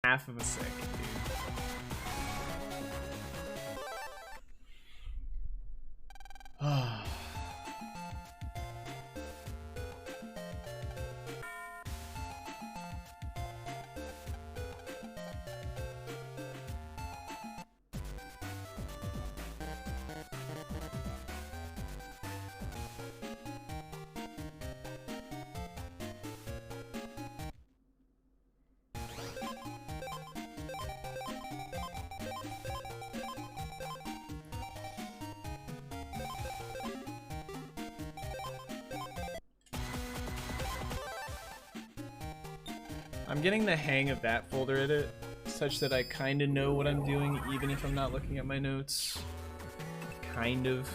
half of a second, dude. I'm getting the hang of that folder edit such that I kind of know what I'm doing even if I'm not looking at my notes. Kind of.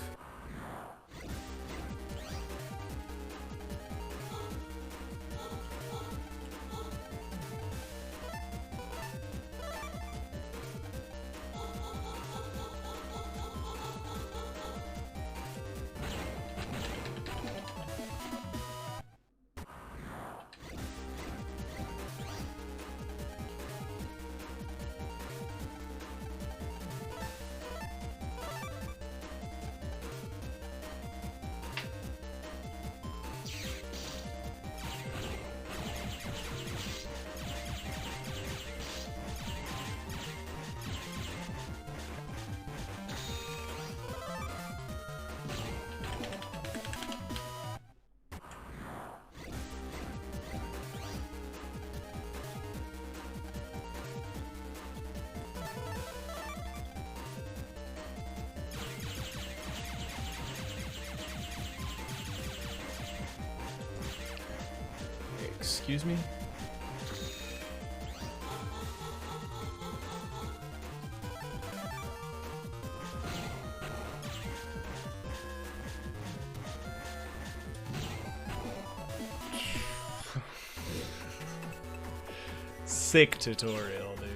Excuse me? Sick tutorial, dude.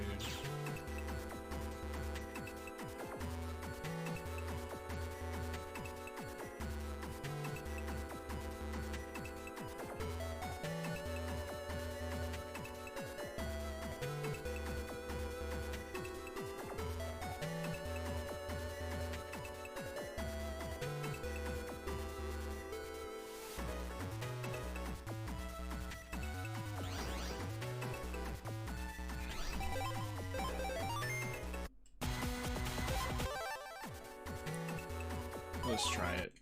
Let's try it.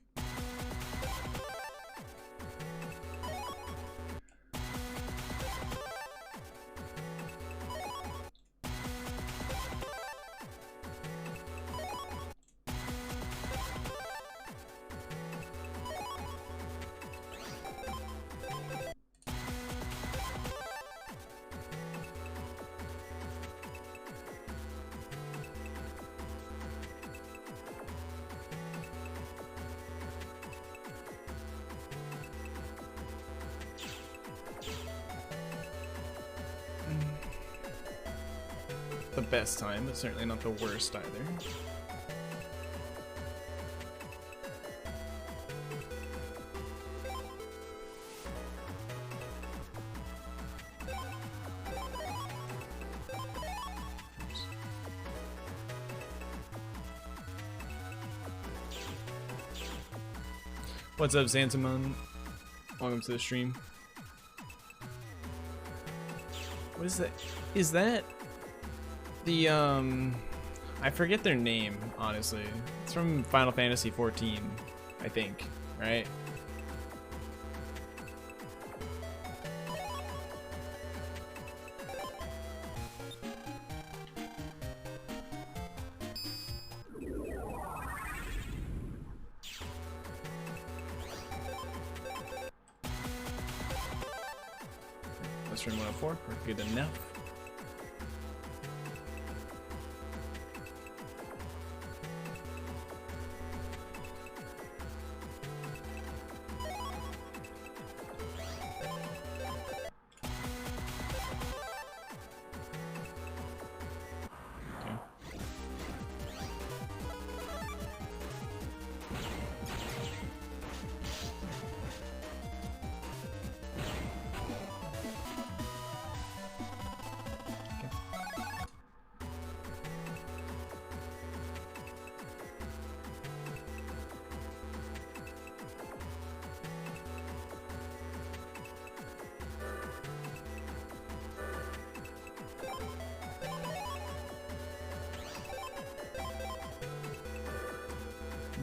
The best time, but certainly not the worst either. What's up, Xantamon? Welcome to the stream. What is that? Is that the I forget their name, honestly. It's from Final Fantasy 14, I think, right? Let's run 104. We're good enough.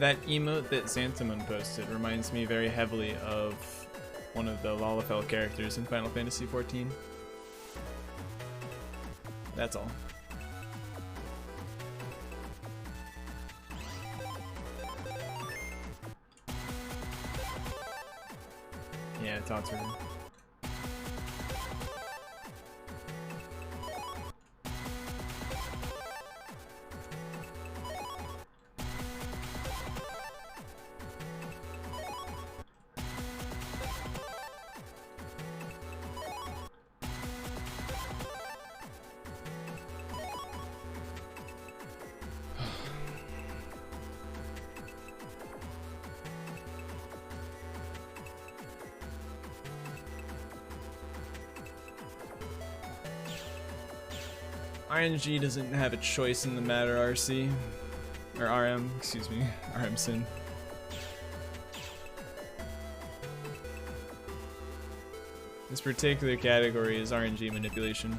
That emote that Xantamon posted reminds me very heavily of one of the Lalafell characters in Final Fantasy XIV. That's all. Yeah, Tots River. RNG doesn't have a choice in the matter, RC. Or RM, excuse me. RM Sin. This particular category is RNG manipulation.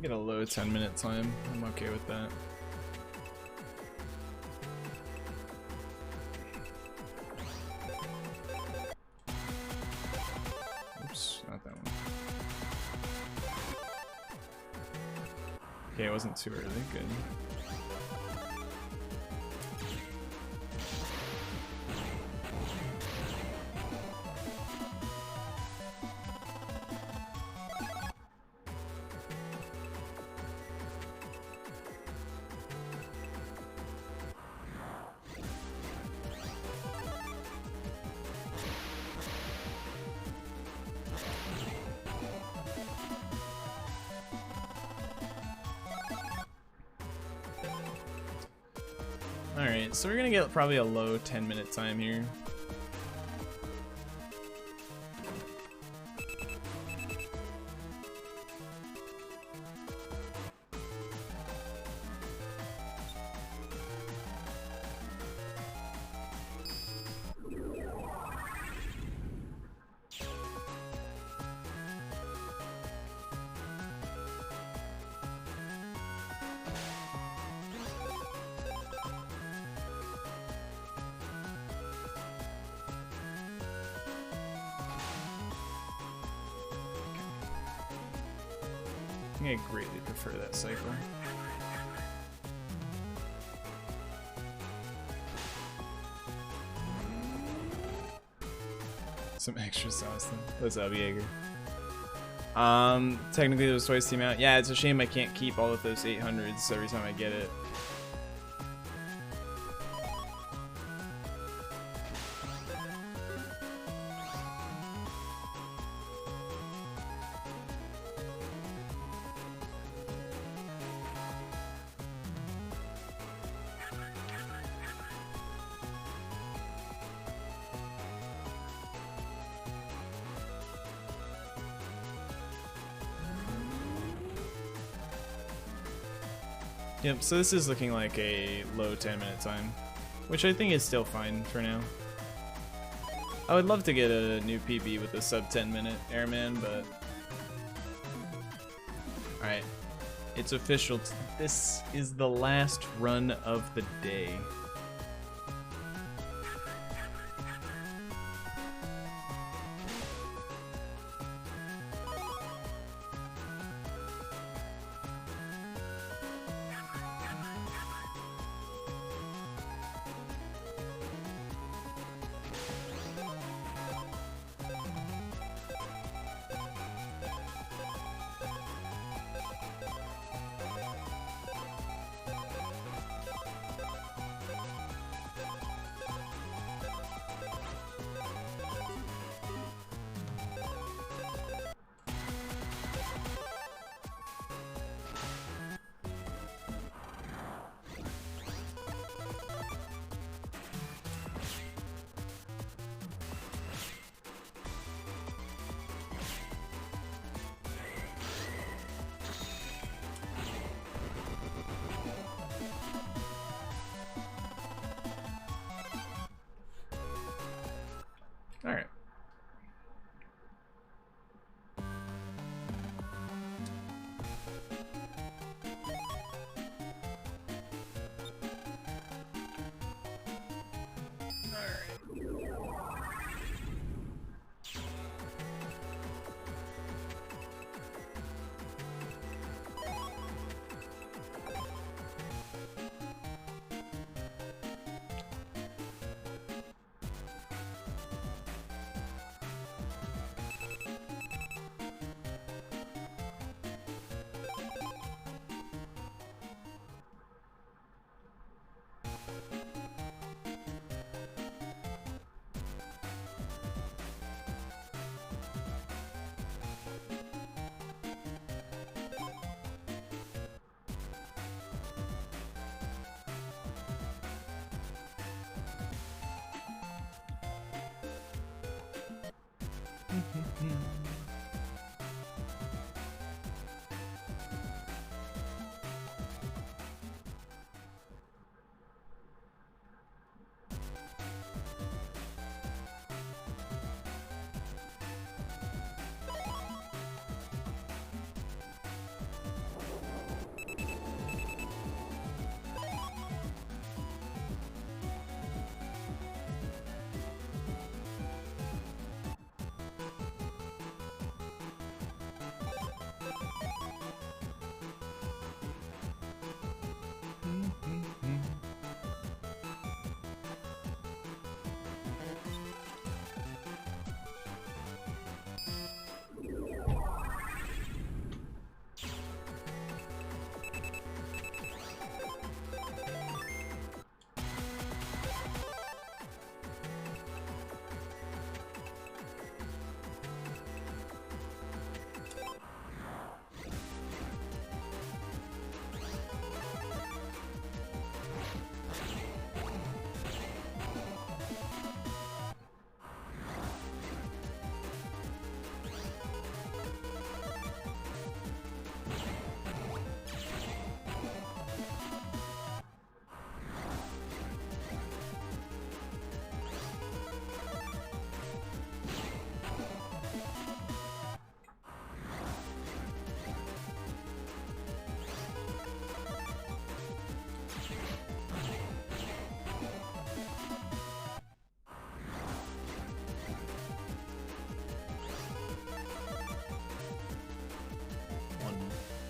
Get a low 10-minute time. I'm okay with that. Okay, it wasn't too early. Good. Alright, so we're gonna get probably a low 10-minute time here. I greatly prefer that cycle. Some extra sauce then. What's up, Jaeger? Technically it was twice the amount. Yeah, it's a shame I can't keep all of those 800s every time I get it. Yep, so this is looking like a low 10-minute time, which I think is still fine for now. I would love to get a new PB with a sub 10-minute airman, but... Alright, it's official. This is the last run of the day.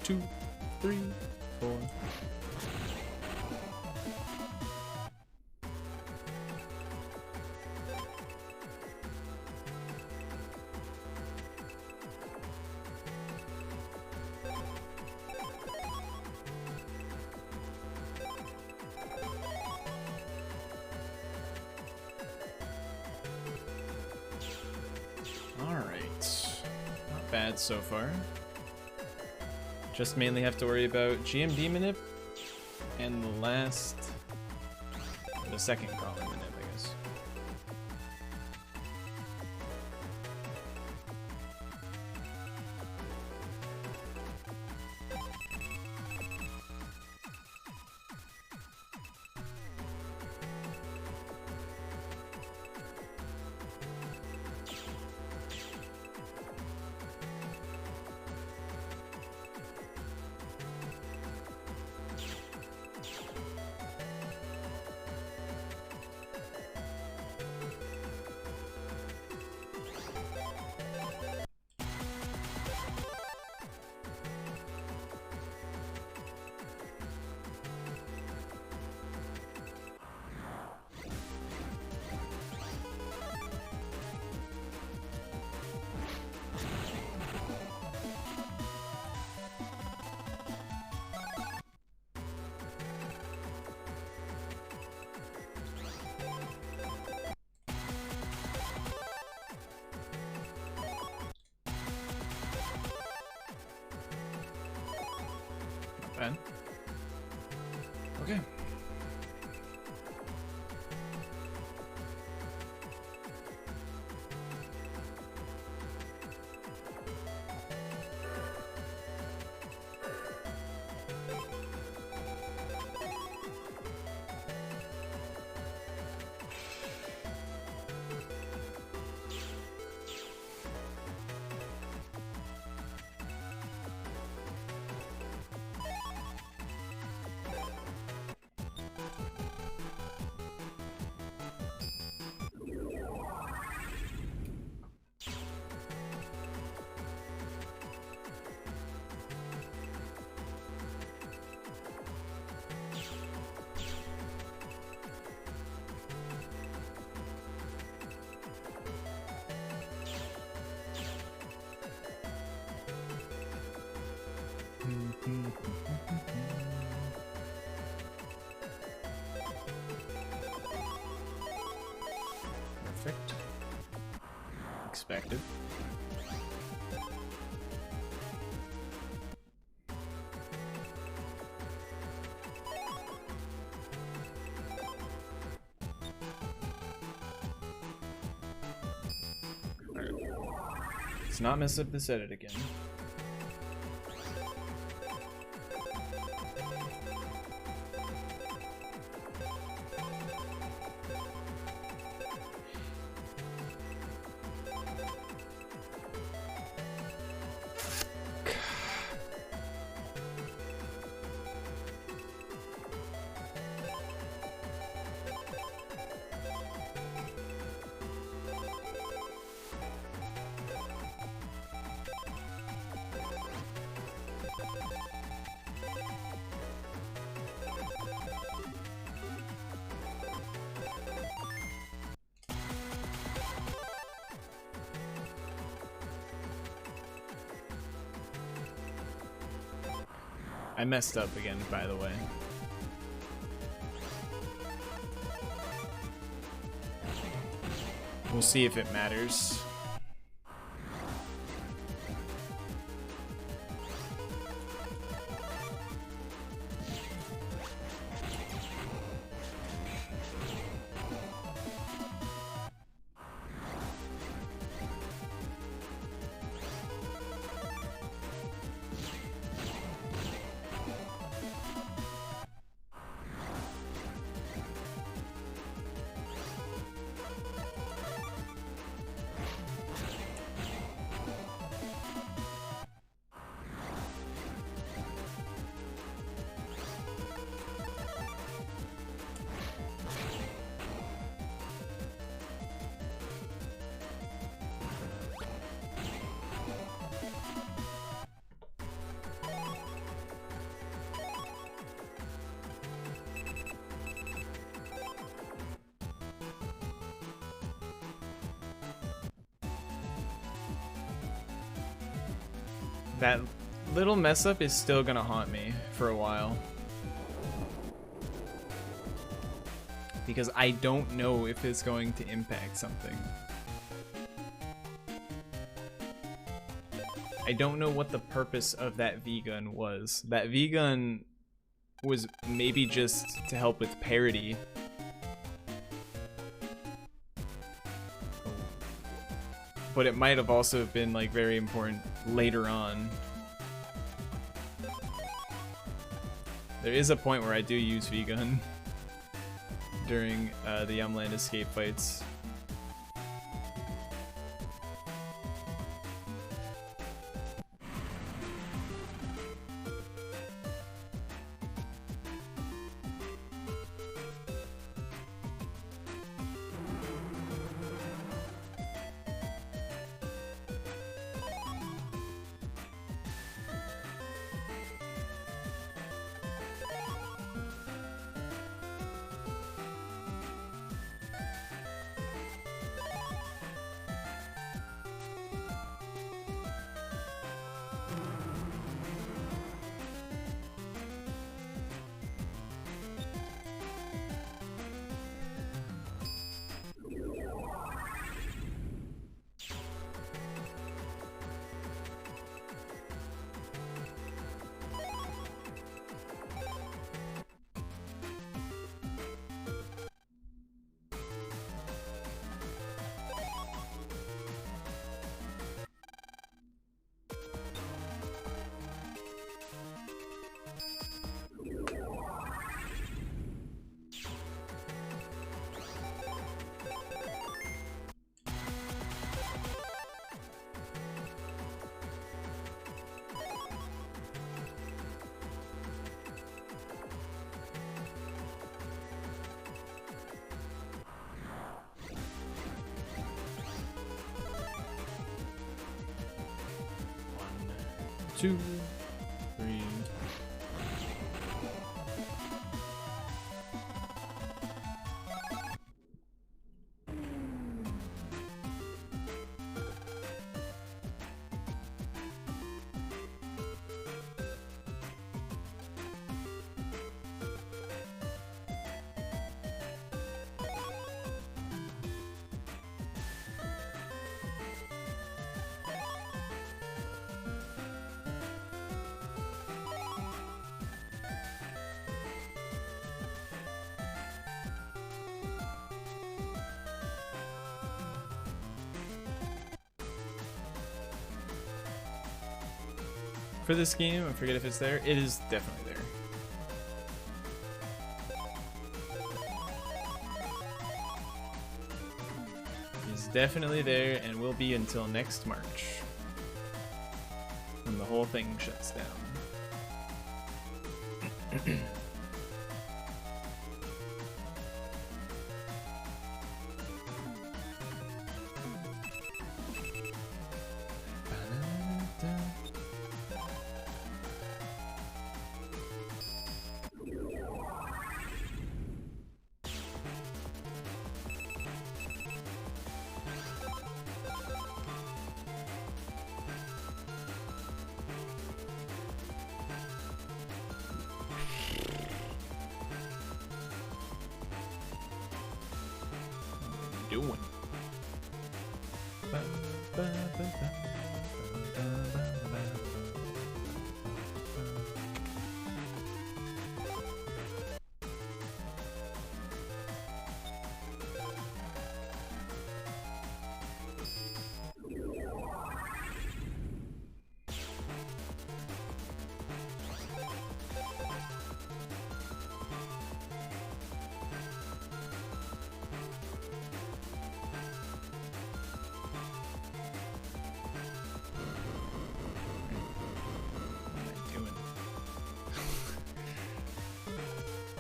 2, 3, 4. All right, not bad so far. Just mainly have to worry about GMD manip and the second calling manip, I guess. Bad. Okay. Perfect. Expected. Let's not mess up this edit again. I messed up again, by the way. We'll see if it matters. That little mess up is still gonna haunt me for a while. Because I don't know if it's going to impact something. I don't know what the purpose of that V-gun was. That V-gun was maybe just to help with parity. But it might have also been like very important later on. There is a point where I do use V-gun during the Yumland escape fights. Two, three. for this game. I forget if it's there. It is definitely there. It's definitely there and will be until next March, when the whole thing shuts down. Doing.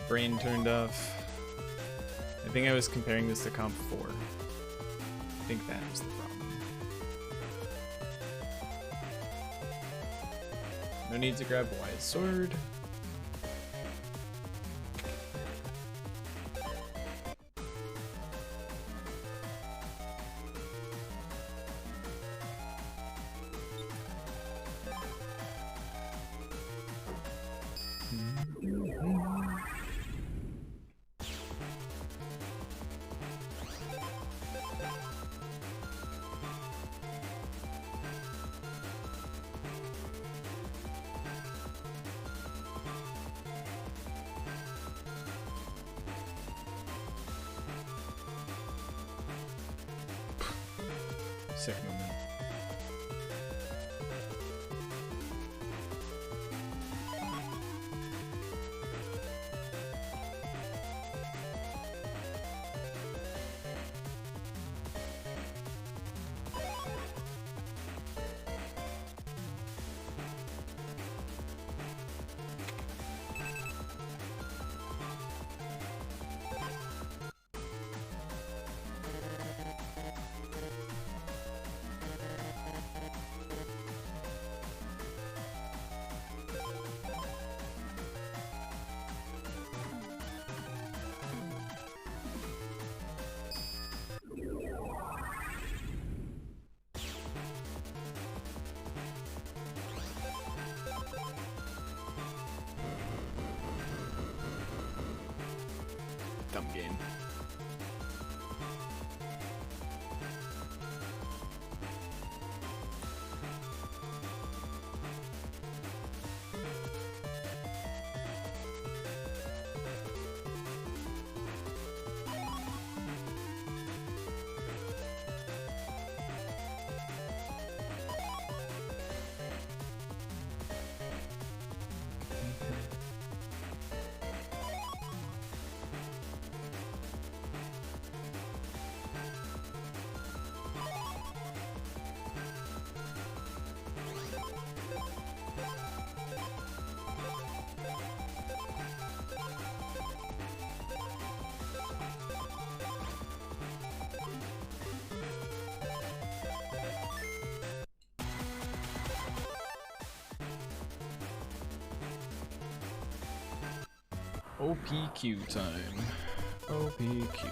Brain turned off. I think I was comparing this to Comp 4. I think that was the problem. No need to grab a wide sword. Sick moment. Dumb game. OPQ time. OPQ.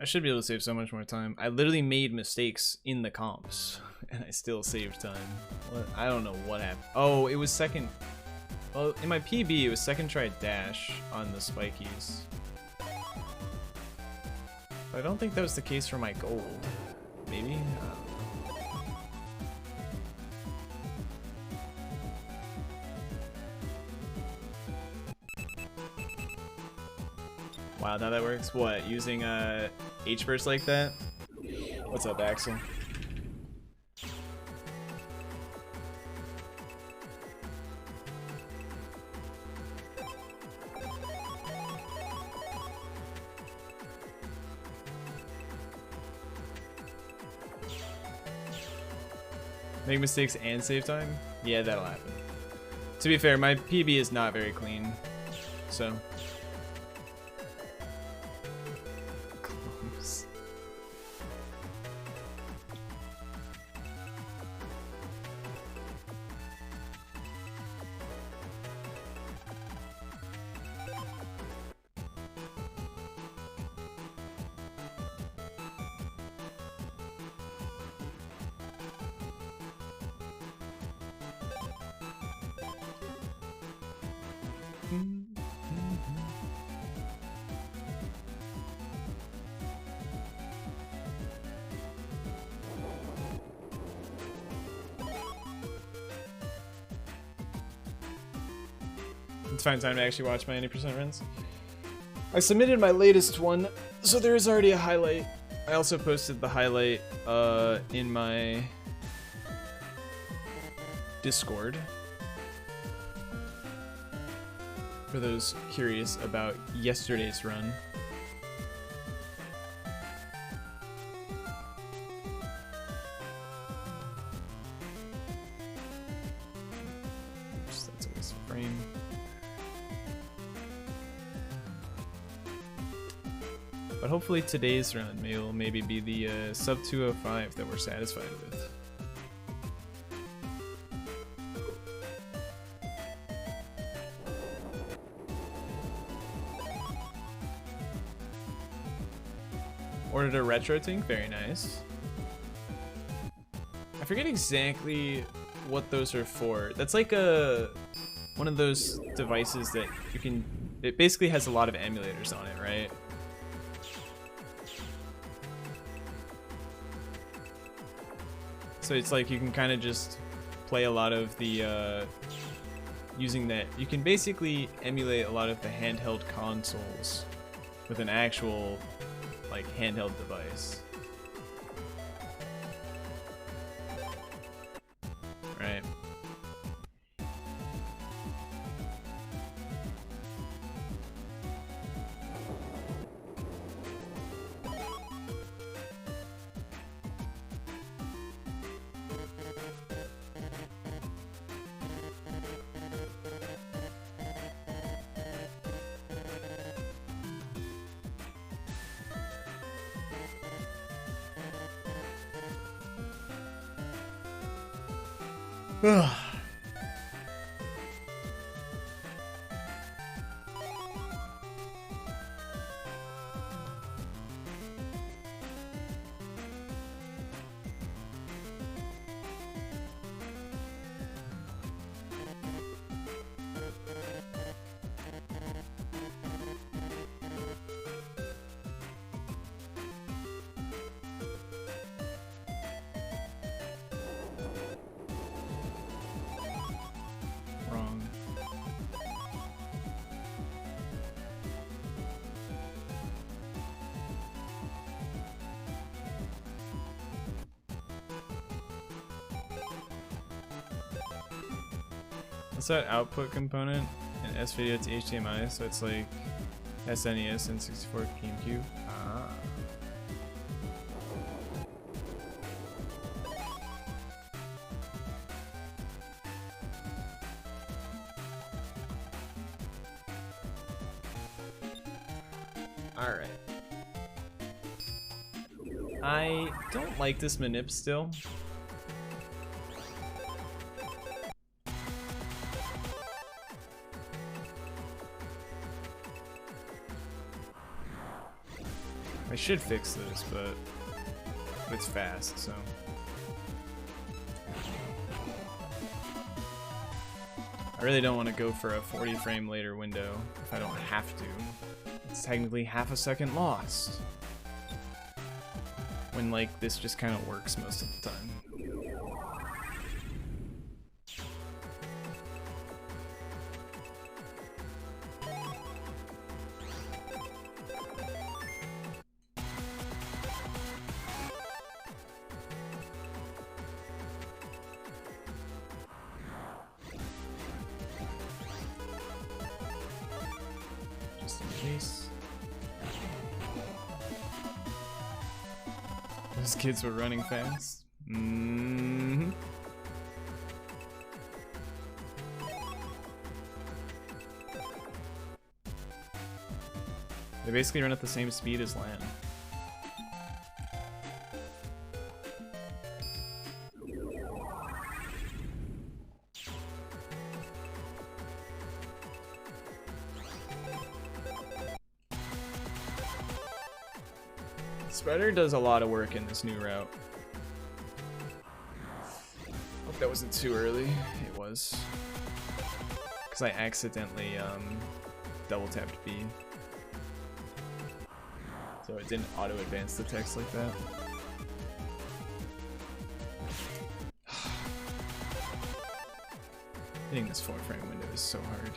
I should be able to save so much more time. I literally made mistakes in the comps, and I still saved time. What? I don't know what happened. Oh, it was second. Well, in my PB, it was second try dash on the spikies. If I don't think that was the case for my gold. Maybe? Wow, now that works. What, using H-burst like that? What's up, Axel? Make mistakes and save time? Yeah, that'll happen. To be fair, my PB is not very clean, so. Close. It's fine time to actually watch my 80% runs. I submitted my latest one, so there is already a highlight. I also posted the highlight in my Discord for those curious about yesterday's run. Oops, that's a waste of frame. But hopefully today's run will maybe be the sub 205 that we're satisfied with. Ordered a retro tank, very nice. I forget exactly what those are for. That's like one of those devices that you can, it basically has a lot of emulators on it, right? So it's like you can kind of just play a lot of the, using that. You can basically emulate a lot of the handheld consoles with an actual, like, handheld device. Right. Ugh. Wrong. What's that output component in S-Video to HDMI? So it's like SNES and 64 GameCube. Ah. Alright. I don't like this manip still. I should fix this, but it's fast, so. I really don't want to go for a 40 frame later window if I don't have to. It's technically half a second lost. when like this just kind of works most of the time. Just in case. Those kids were running fast. Mm-hmm. They basically run at the same speed as Lan. Spreader does a lot of work in this new route. Hope that wasn't too early. It was. Because I accidentally double tapped B. So it didn't auto advance the text like that. Hitting this 4-frame window is so hard.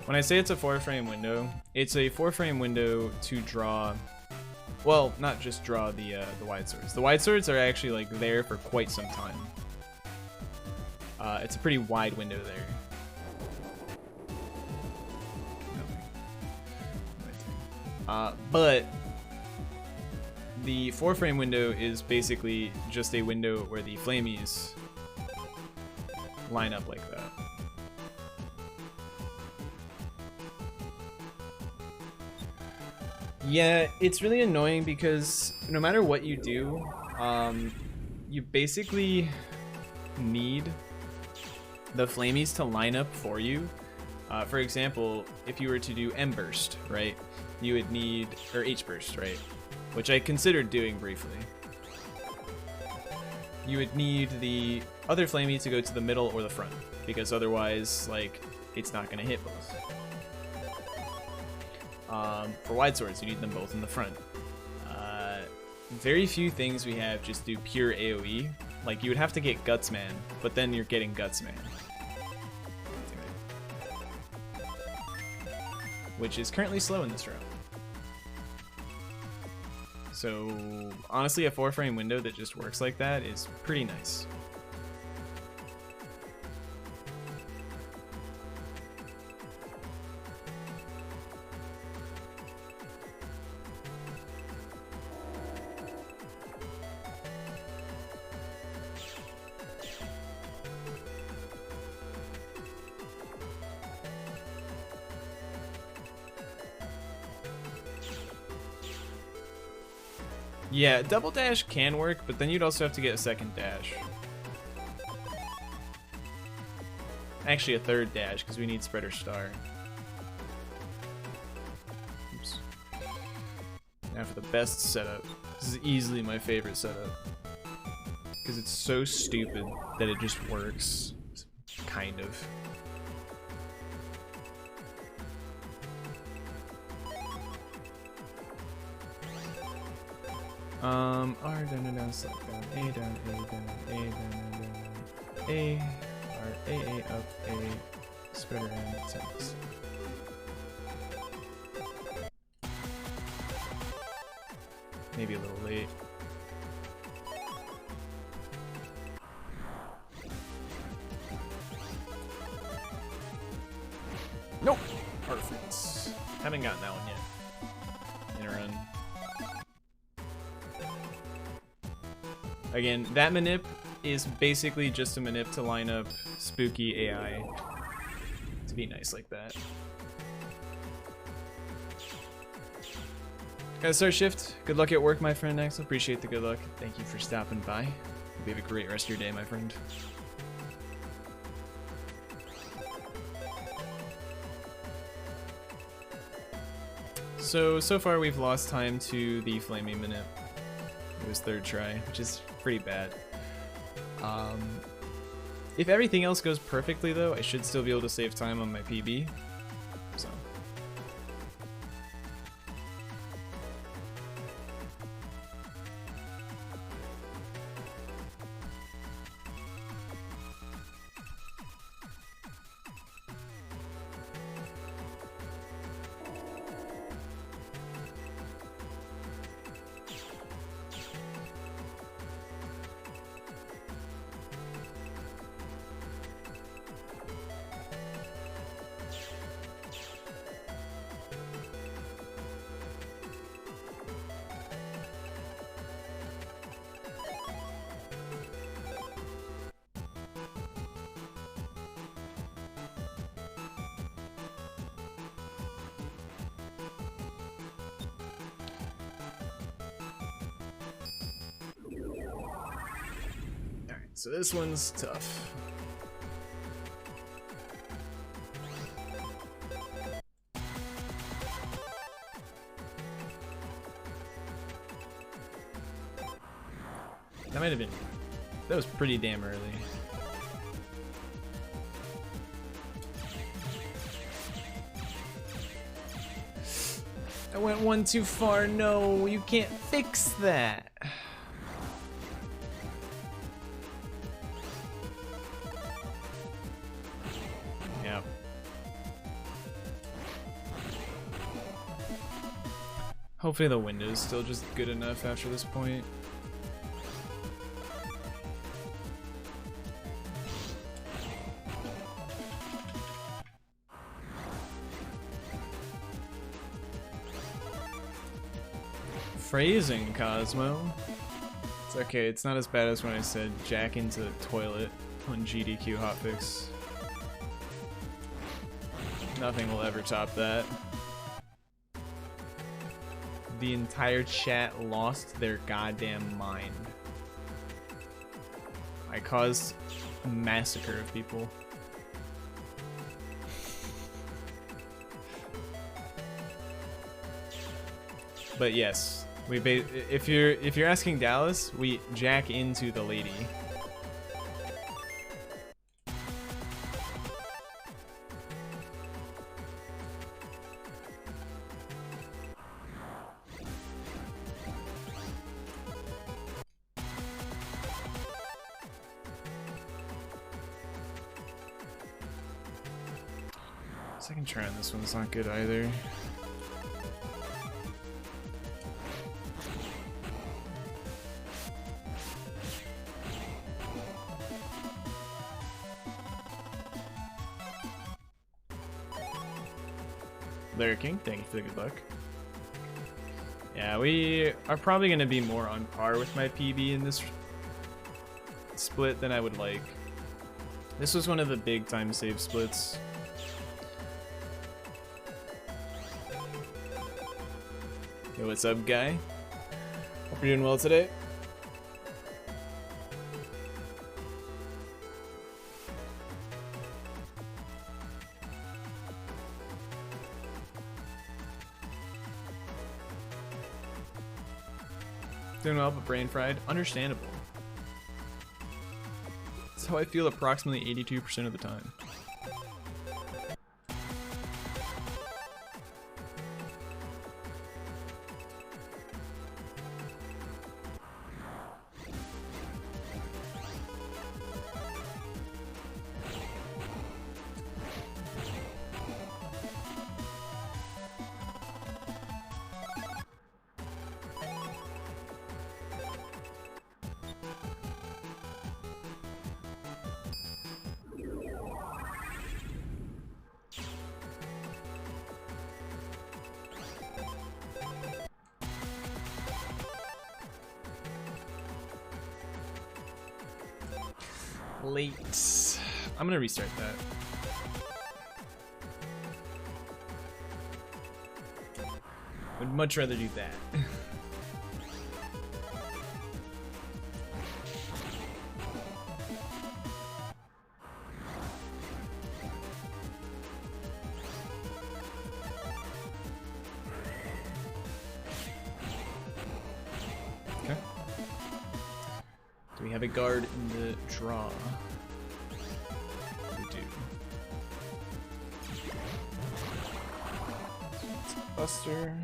When I say it's a 4-frame window, it's a 4-frame window to draw, well, not just draw the wide swords. The wide swords are actually like there for quite some time. It's a pretty wide window there. But the 4-frame window is basically just a window where the flamies line up like that. Yeah, it's really annoying because no matter what you do, you basically need the flamies to line up for you. For example, if you were to do M burst, right, you would need, or H burst, right, which I considered doing briefly. You would need the other flamey to go to the middle or the front, because otherwise, like, it's not going to hit both. For wide swords, you need them both in the front. Very few things we have just do pure AoE. Like, you would have to get Gutsman, but then you're getting Gutsman. Which is currently slow in this route. So, honestly, a 4-frame window that just works like that is pretty nice. Yeah, double dash can work, but then you'd also have to get a second dash. Actually, a third dash, because we need spreader star. Oops. Now for the best setup. This is easily my favorite setup. Because it's so stupid that it just works. Kind of. R down, down, select down, A down, A down, A down, down, A, R, A up, A, spreader and text. Maybe a little late. Nope! Perfect. Haven't gotten that one yet. In a run. Again, that manip is basically just a manip to line up spooky AI to be nice like that. Gotta start shift. Good luck at work, my friend Axel. Appreciate the good luck. Thank you for stopping by. Hope you have a great rest of your day, my friend. So far we've lost time to the flaming manip. It was third try, which is pretty bad. If everything else goes perfectly though, I should still be able to save time on my PB. So. So this one's tough. That might have been... That was pretty damn early. I went one too far. No, you can't fix that. Hopefully the window's still just good enough after this point. Phrasing, Cosmo. It's okay, it's not as bad as when I said jack into the toilet on GDQ hotfix. Nothing will ever top that. The entire chat lost their goddamn mind. I caused a massacre of people. But yes, if you're asking Dallas, we jack into the lady. Second try on this one's not good either. Lurking, thank you for the good luck. Yeah, we are probably going to be more on par with my PB in this split than I would like. This was one of the big time save splits. Yo, what's up, guy? Hope you're doing well today. Doing well, but brain fried. Understandable. That's how I feel approximately 82% of the time. Late. I'm gonna restart that. Would much rather do that. Okay. have a guard in the draw. We do. It's Buster.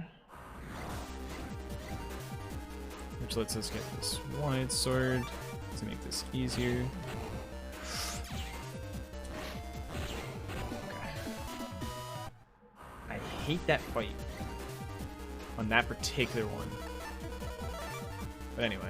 Which lets us get this wide sword to make this easier. Okay. I hate that fight on that particular one. But anyway.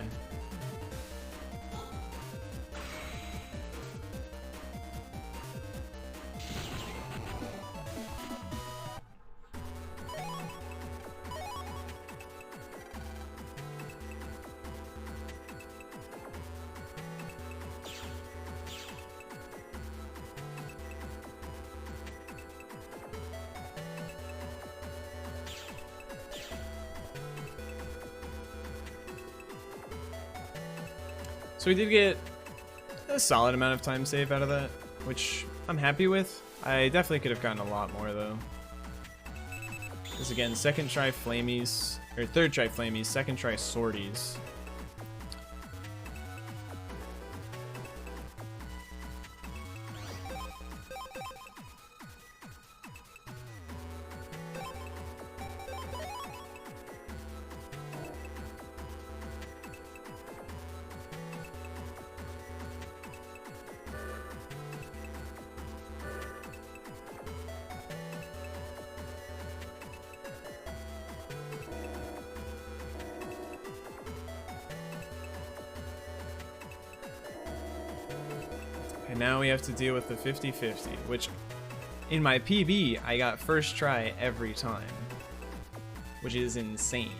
So we did get a solid amount of time save out of that, which I'm happy with. I definitely could have gotten a lot more though. Because again, second try flamies, or third try flamies, second try swordies. And now we have to deal with the 50-50, which in my PB, I got first try every time, which is insane.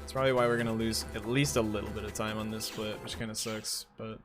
It's probably why we're gonna lose at least a little bit of time on this split, which kind of sucks, but...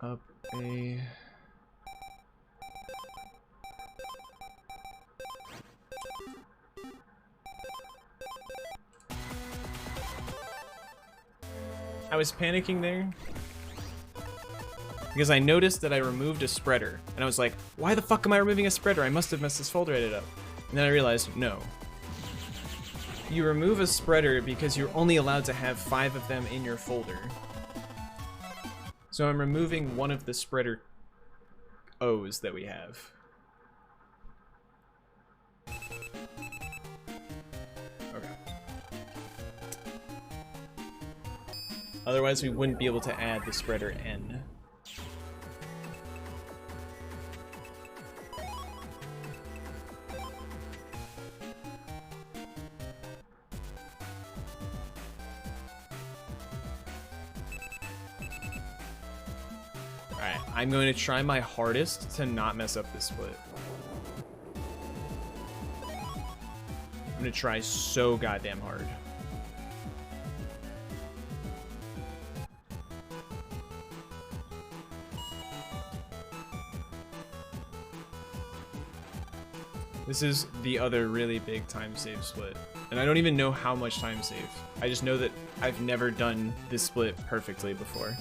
Up a... I was panicking there because I noticed that I removed a spreader, and I was like, why the fuck am I removing a spreader? I must have messed this folder edit up. And then I realized, no. You remove a spreader because you're only allowed to have 5 of them in your folder. So I'm removing one of the spreader O's that we have. Okay. Otherwise we wouldn't be able to add the spreader N. Alright, I'm going to try my hardest to not mess up this split. I'm going to try so goddamn hard. This is the other really big time save split. And I don't even know how much time save. I just know that I've never done this split perfectly before.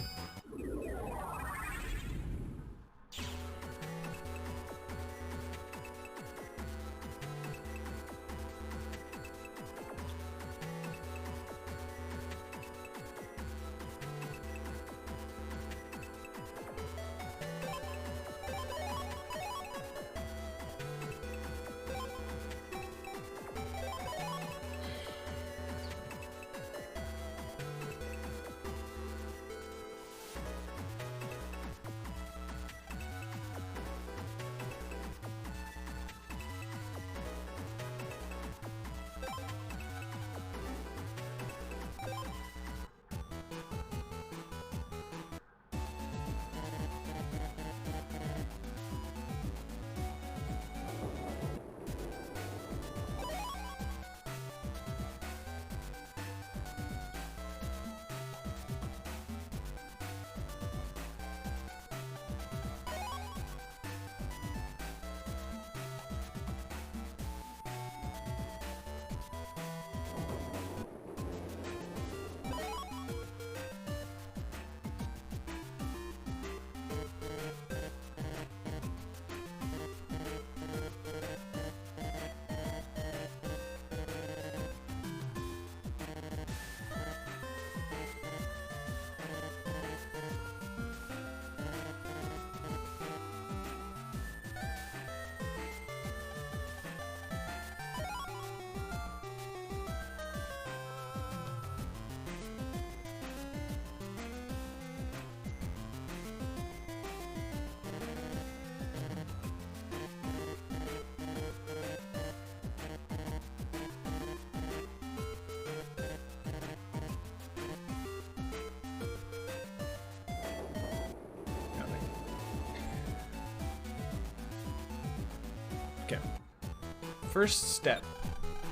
Okay. First step.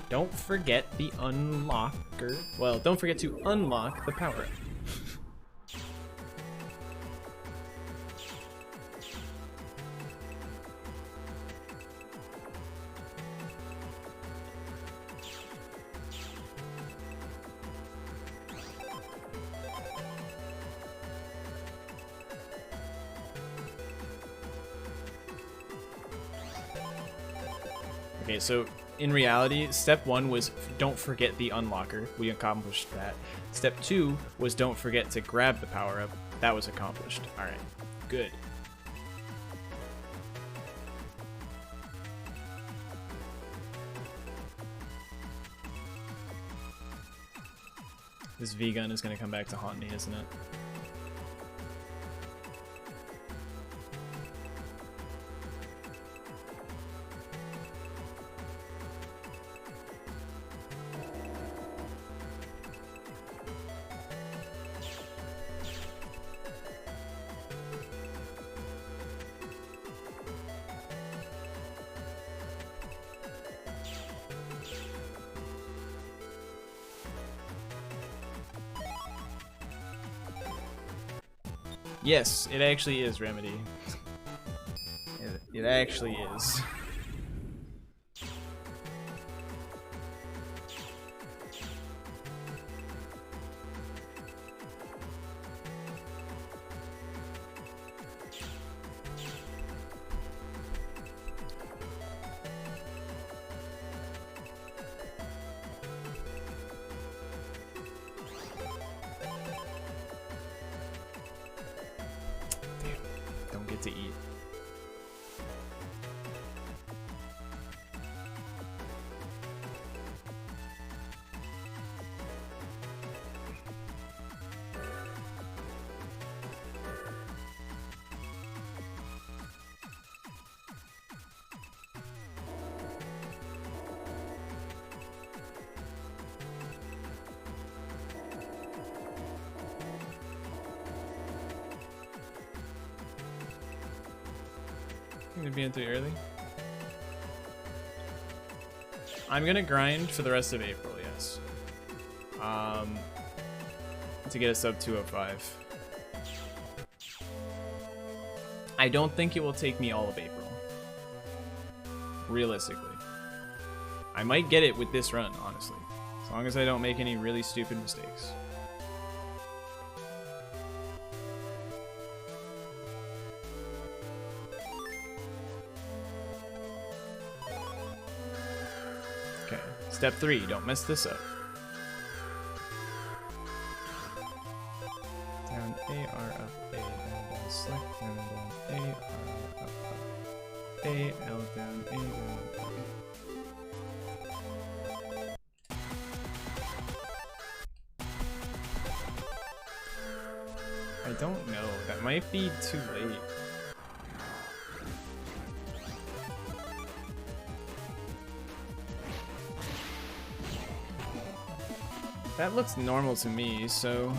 Don't forget the unlocker. Well, don't forget to unlock the power-up. Okay, so in reality, step 1 was don't forget the unlocker. We accomplished that. Step 2 was don't forget to grab the power-up. That was accomplished. Alright, good. This V-gun is going to come back to haunt me, isn't it? Yes, it actually is Remedy. It actually is. To eat. Gonna be in 3 early. I'm gonna grind for the rest of April, yes. To get a sub 205. I don't think it will take me all of April. Realistically. I might get it with this run, honestly. As long as I don't make any really stupid mistakes. Okay, step 3, don't mess this up. Down A, R, up, A, down, down, select, down, down, A, R, up, A, L, down, A, down, I don't know, that might be too late. That looks normal to me, so...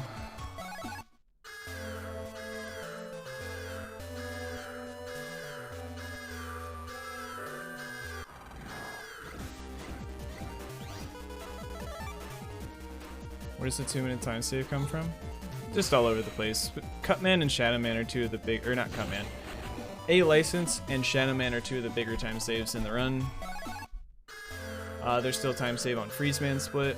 Where does the 2-minute time save come from? Just all over the place. But Cutman and Shadowman are two of the big... Or not Cutman. A License and Shadowman are two of the bigger time saves in the run. There's still time save on Freezeman Split.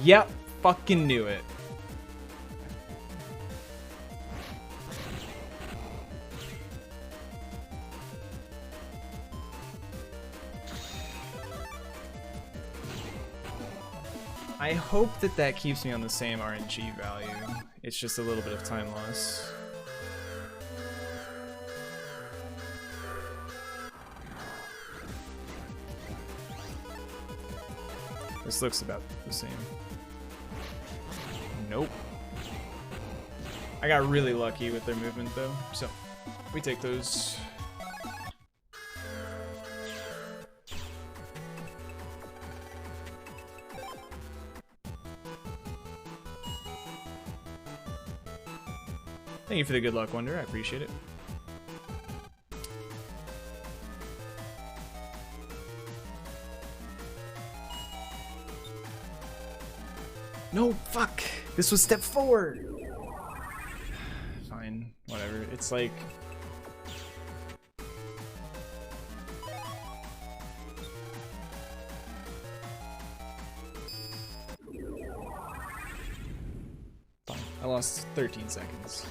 Yep, fucking knew it. I hope that that keeps me on the same RNG value. It's just a little bit of time loss. This looks about the same. Nope. I got really lucky with their movement though, so we take those. Thank you for the good luck, Wonder. I appreciate it. No, fuck. This was step 4. Fine, whatever. It's like... Fine. I lost 13 seconds.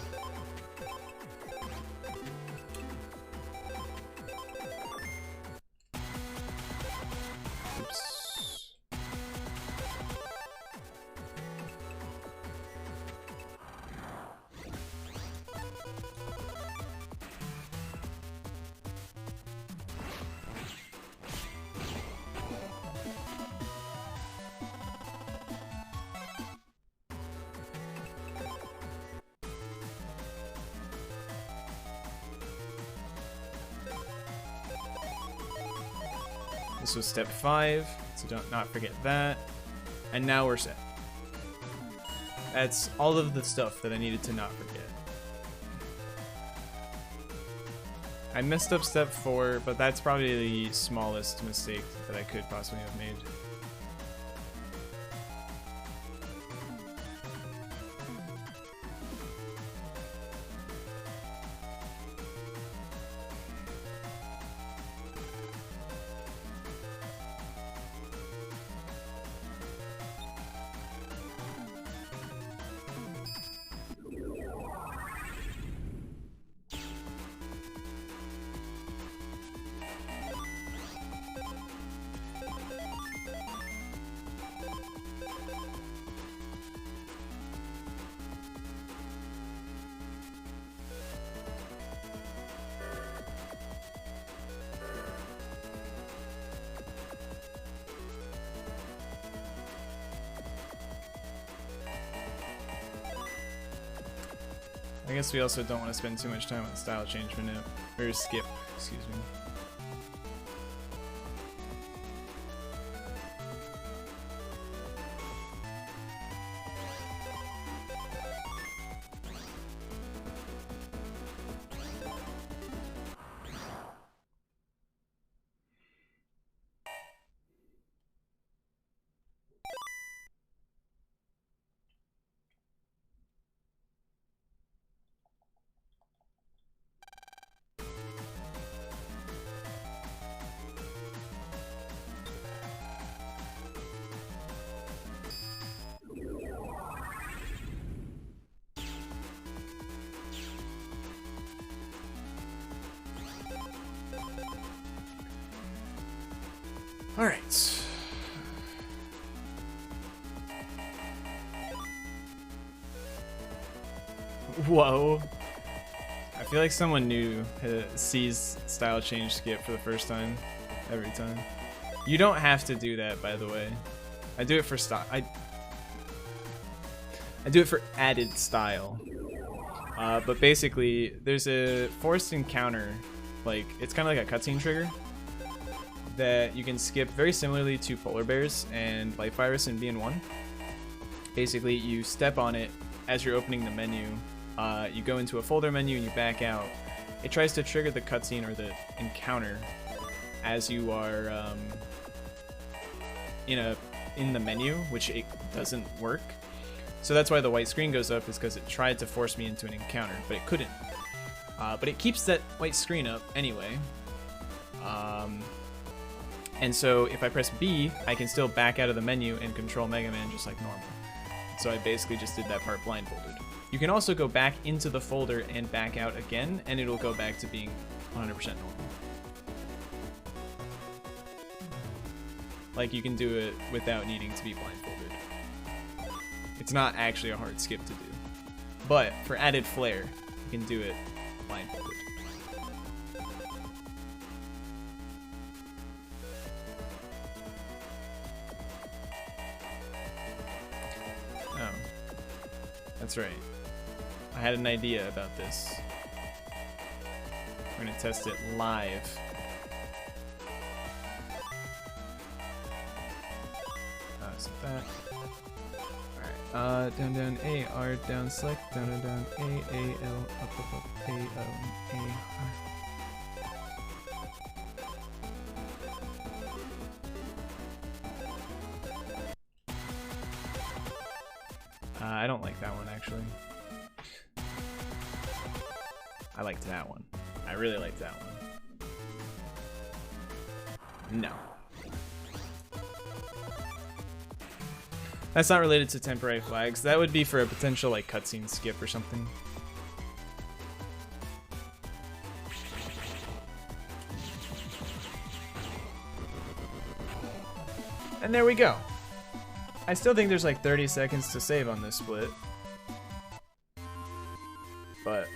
This was step 5, so don't not forget that. And now we're set. That's all of the stuff that I needed to not forget. I messed up step 4, but that's probably the smallest mistake that I could possibly have made. I guess we also don't want to spend too much time on style change for now. Or skip, excuse me. All right. Whoa. I feel like someone new sees style change skip for the first time every time. You don't have to do that, by the way. I do it for style. I do it for added style. But basically, there's a forced encounter. Like, it's kind of like a cutscene trigger that you can skip very similarly to Polar Bears and Light Virus in BN1. Basically, you step on it as you're opening the menu. You go into a folder menu and you back out. It tries to trigger the cutscene or the encounter as you are in the menu, which it doesn't work. So that's why the white screen goes up, is because it tried to force me into an encounter, but it couldn't. But it keeps that white screen up anyway. And so if I press B, I can still back out of the menu and control Mega Man just like normal. So I basically just did that part blindfolded. You can also go back into the folder and back out again, and it'll go back to being 100% normal. Like, you can do it without needing to be blindfolded. It's not actually a hard skip to do. But for added flair, you can do it blindfolded. Oh, that's right. I had an idea about this. We're gonna test it live. So that. Down, down, A, R, down, select, down, down, down, A, L, up, up, up, A, A, R. I don't like that one, actually. I liked that one. I really liked that one. No. That's not related to temporary flags. That would be for a potential like cutscene skip or something. And there we go. I still think there's like 30 seconds to save on this split. But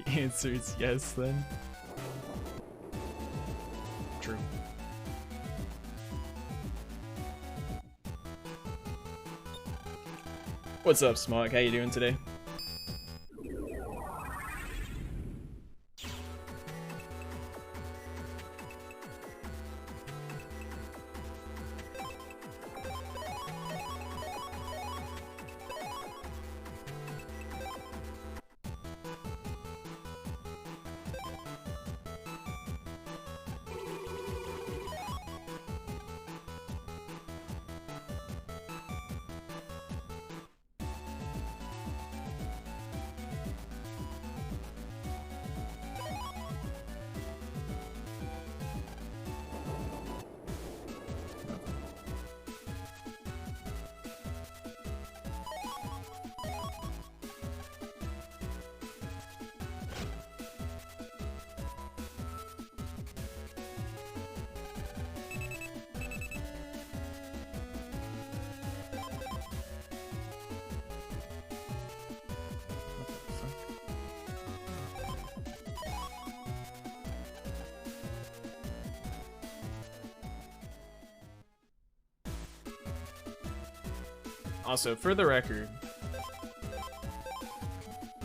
the answer is yes then. True. What's up, Smog? How you doing today? Also, for the record,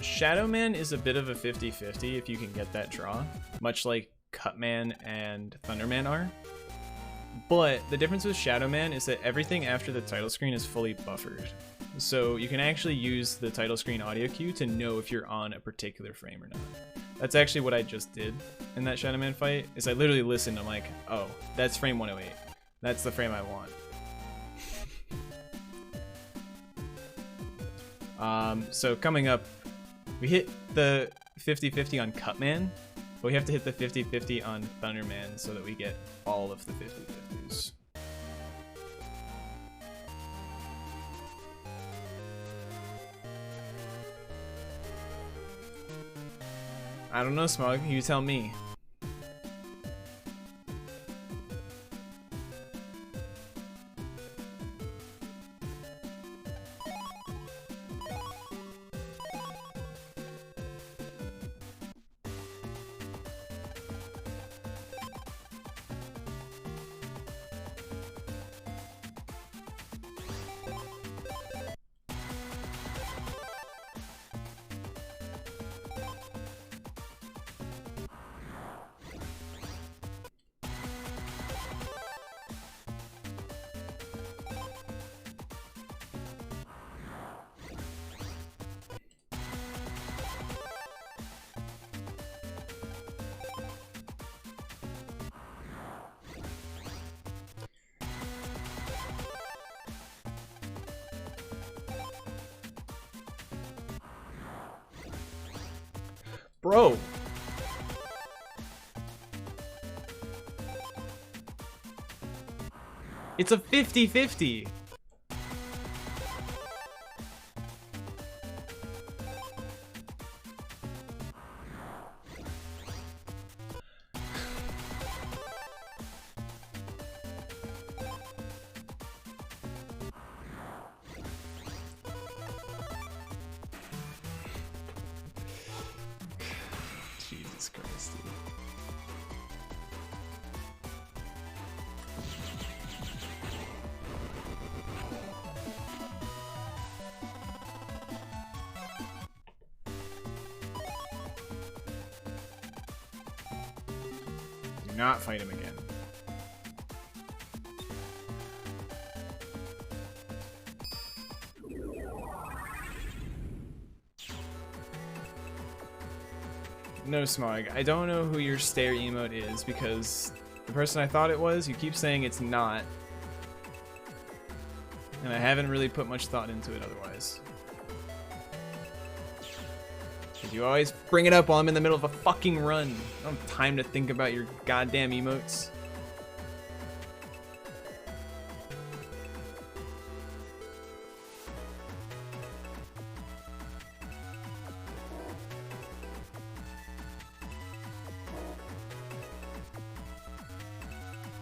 Shadow Man is a bit of a 50-50 if you can get that draw, much like Cutman and Thunderman are. But the difference with Shadow Man is that everything after the title screen is fully buffered. So you can actually use the title screen audio cue to know if you're on a particular frame or not. That's actually what I just did in that Shadow Man fight, is I literally listened, I'm like, oh, that's frame 108. That's the frame I want. So coming up, we hit the 50-50 on Cutman, but we have to hit the 50-50 on Thunderman so that we get all of the 50-50s. I don't know, Smug, you tell me. Bro. It's a 50-50. Do not fight him again. No, Smog. I don't know who your stare emote is because the person I thought it was, you keep saying it's not. And I haven't really put much thought into it otherwise. Because you always bring it up while I'm in the middle of a fucking run. I don't have time to think about your goddamn emotes.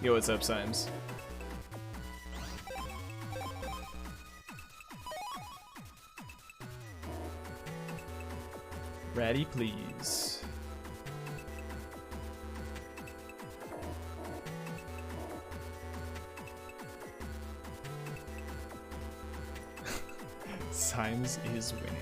Yo, what's up, Symes? Ratty, please. Symes is winning.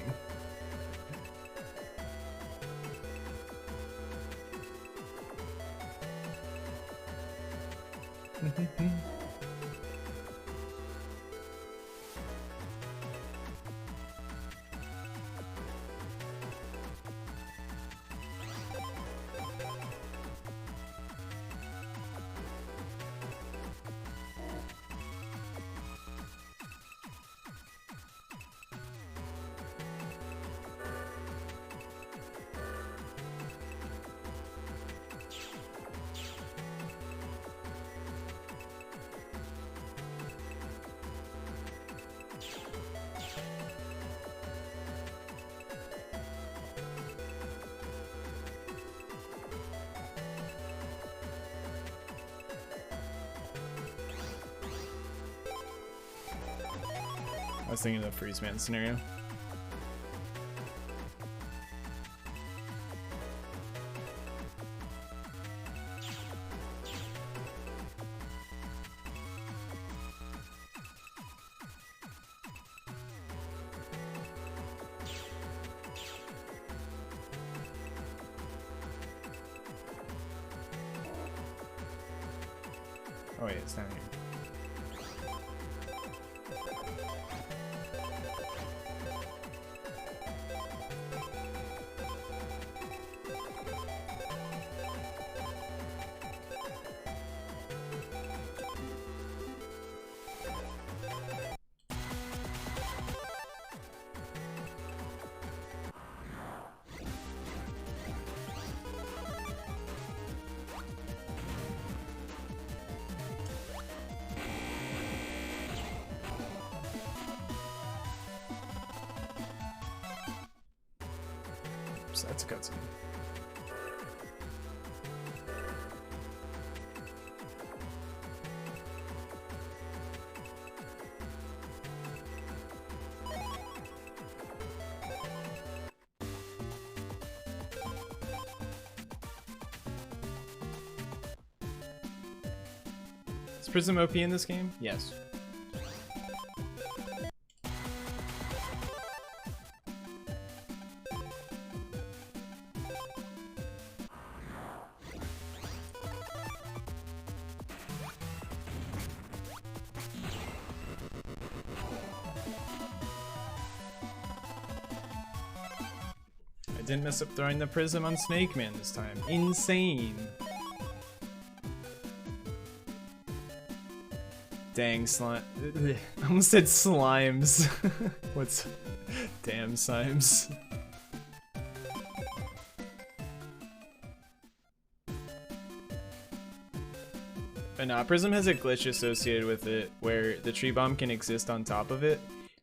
I was thinking of the freeze man scenario. Oh wait, it's down here. So that's a cutscene. Is Prism OP in this game? Yes. Didn't mess up throwing the prism on Snake Man this time. Insane. Dang slime. I almost said slimes. What's... Damn slimes. But nah, Prism has a glitch associated with it where the tree bomb can exist on top of it.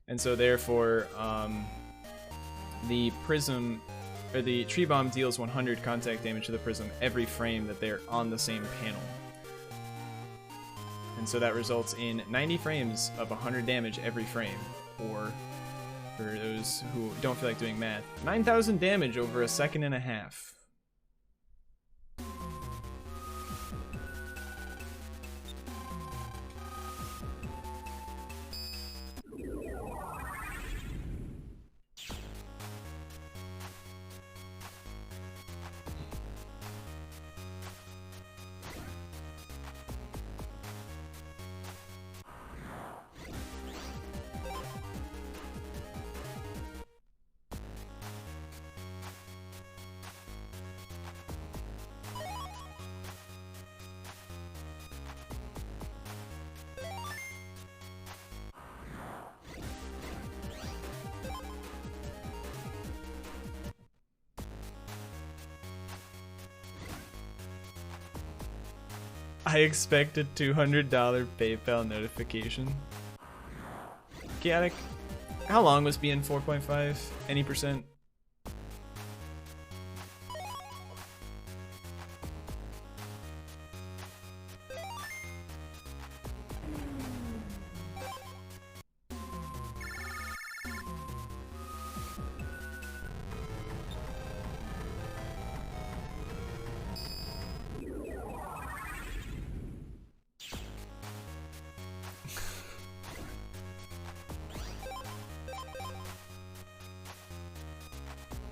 And so therefore, the Prism... or the tree bomb deals 100 contact damage to the prism every frame that they're on the same panel. And so that results in 90 frames of 100 damage every frame, or for those who don't feel like doing math, 9,000 damage over a second and a half. I expect a $200 PayPal notification. Chaotic. How long was BN 4.5? Any percent?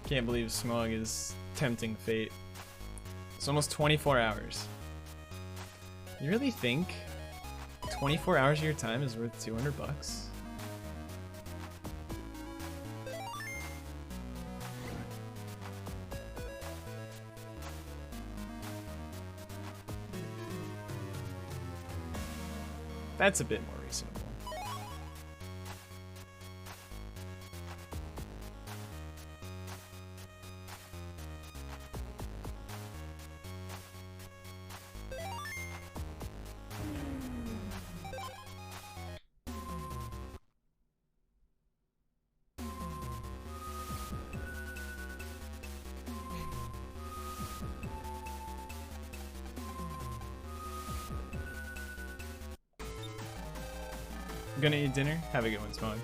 Can't believe Smog is tempting fate. It's almost 24 hours. You really think 24 hours of your time is worth 200 bucks? That's a bit more reasonable. Gonna eat dinner? Have a good one, Smog.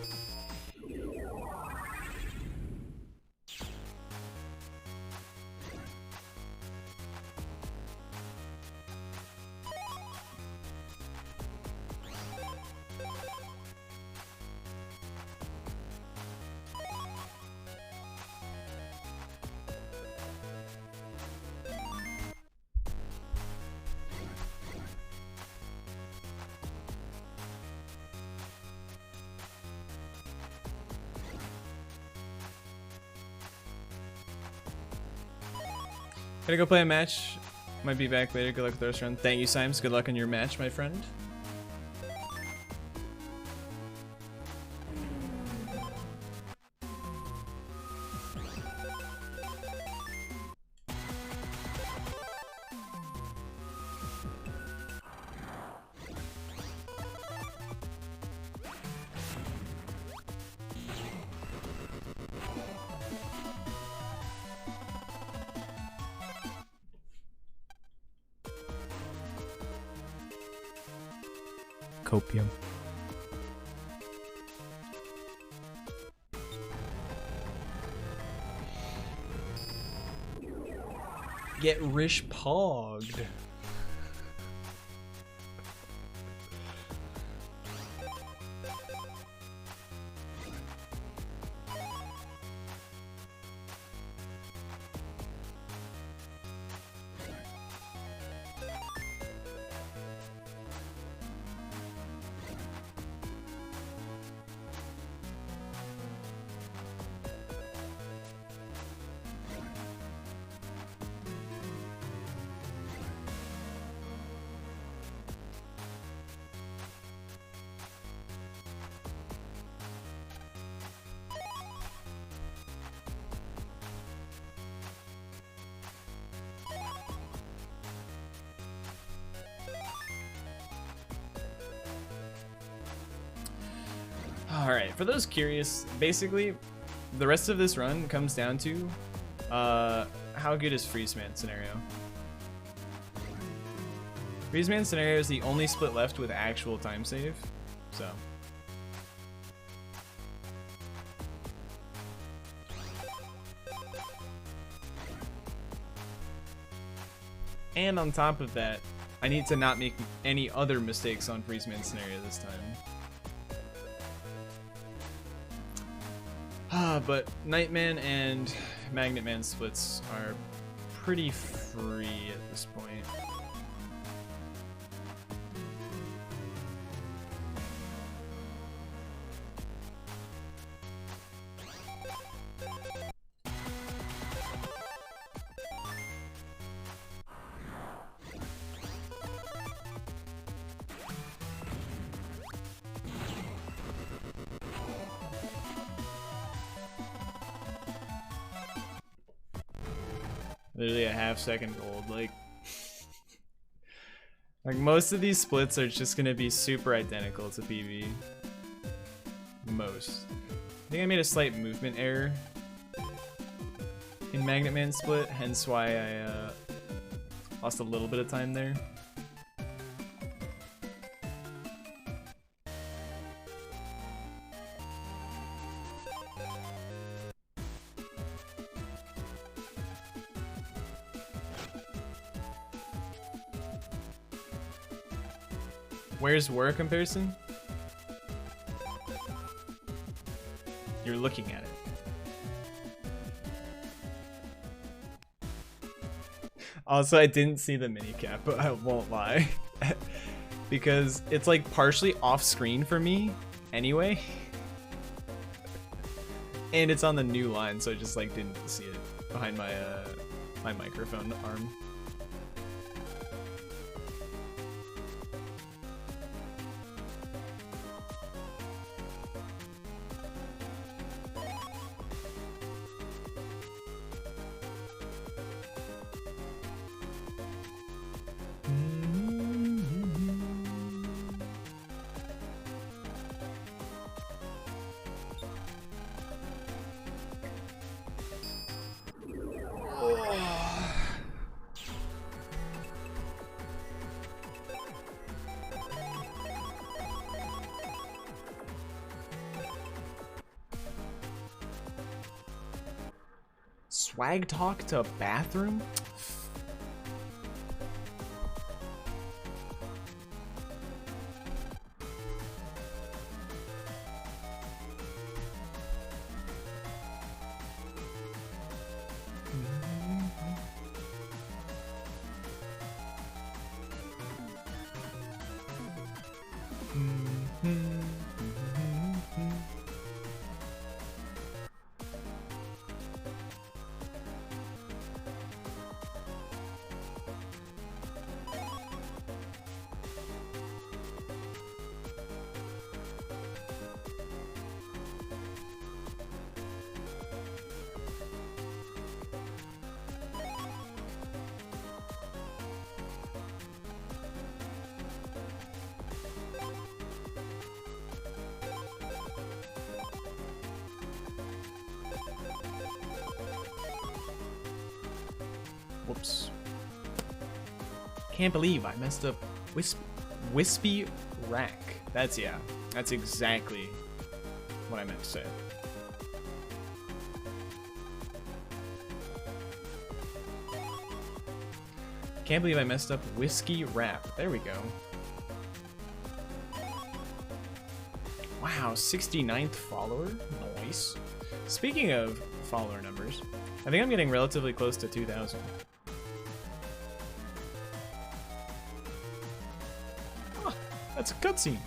Gotta go play a match. Might be back later. Good luck with the rest run. Thank you, Simes. Good luck on your match, my friend. Copium. Get Rish pogged. Alright, for those curious, basically, the rest of this run comes down to how good is Freeze Man Scenario. Freeze Man Scenario is the only split left with actual time save, so. And on top of that, I need to not make any other mistakes on Freeze Man Scenario this time. But Nightman and Magnet Man splits are pretty free at this point. Literally a half-second gold, like... Like, most of these splits are just gonna be super identical to PB. Most. I think I made a slight movement error in Magnet Man split, hence why I lost a little bit of time there. Where's war comparison? You're looking at it. Also, I didn't see the minicap, but I won't lie. Because it's like partially off screen for me anyway. And it's on the new line, so I just like didn't see it behind my my microphone arm. Swag talk to bathroom? Whoops. Can't believe I messed up Wispy Rack. That's exactly what I meant to say. Can't believe I messed up Whiskey Rap. There we go. Wow, 69th follower? Nice. Speaking of follower numbers, I think I'm getting relatively close to 2,000. Oh, that's a cutscene.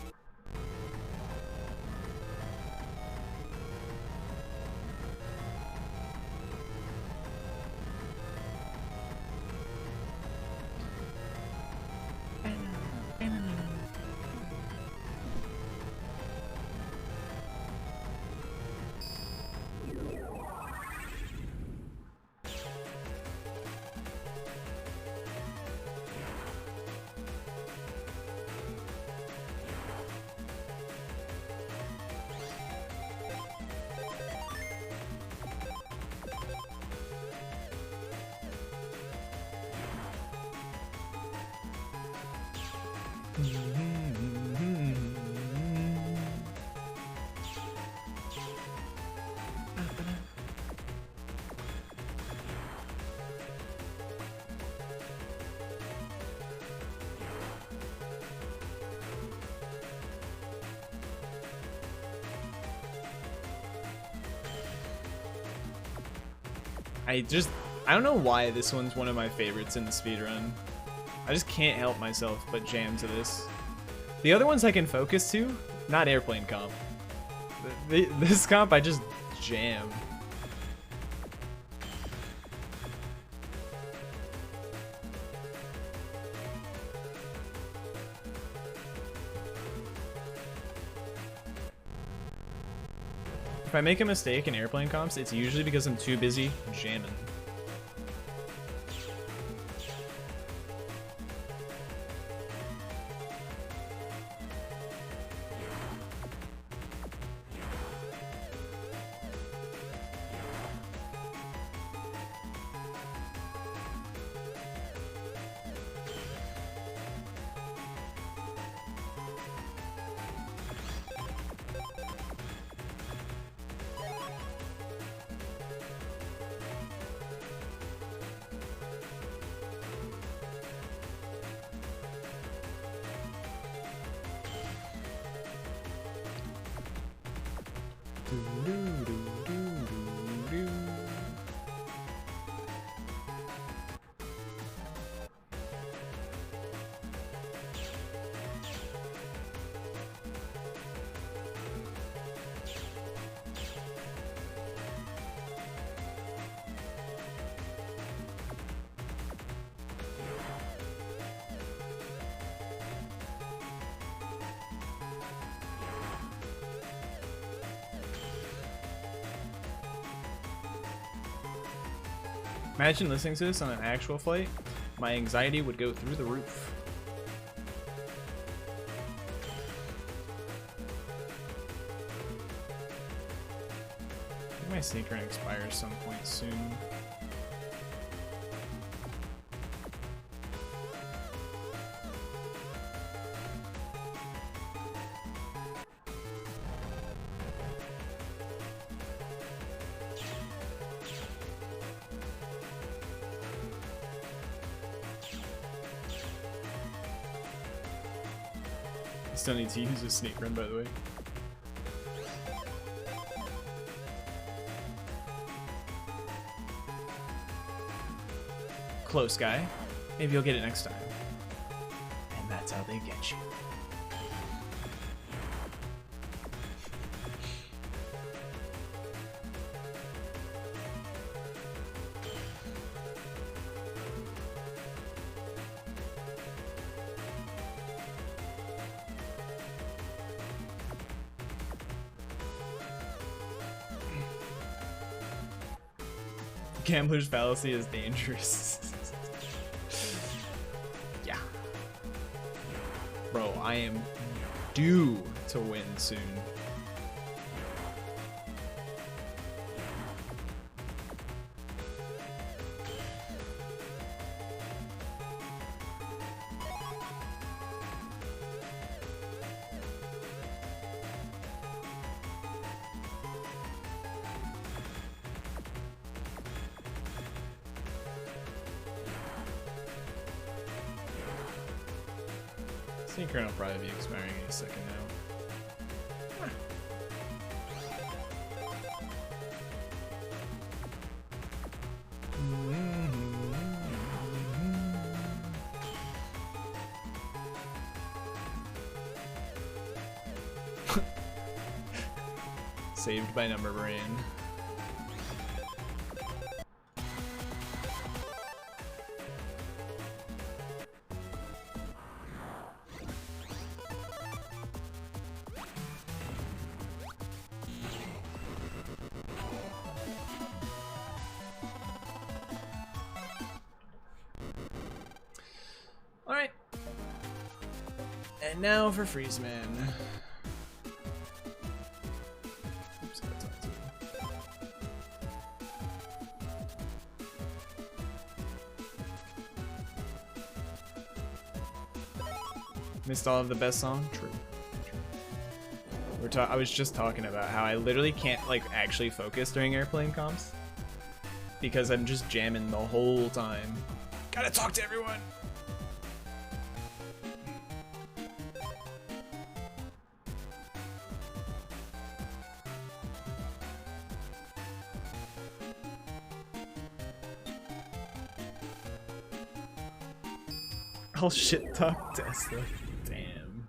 I don't know why this one's one of my favorites in the speedrun. I just can't help myself but jam to this. The other ones I can focus to, not airplane comp. This comp I just jam. If I make a mistake in airplane comps, it's usually because I'm too busy jamming. Imagine listening to this on an actual flight. My anxiety would go through the roof. I think my sneak run expires some point soon. Still need to use a sneak run, by the way. Close guy. Maybe you'll get it next time. And that's how they get you. Gambler's fallacy is dangerous. Yeah. Bro, I am due to win soon. Synchron will probably be expiring any second now. Saved by number brain. Alright. And now for Freeze Man. Oops, that's on too. Missed all of the best song? True. I was just talking about how I literally can't like actually focus during airplane comps because I'm just jamming the whole time. Gotta talk to everyone. I'll shit talk Tesla. Damn.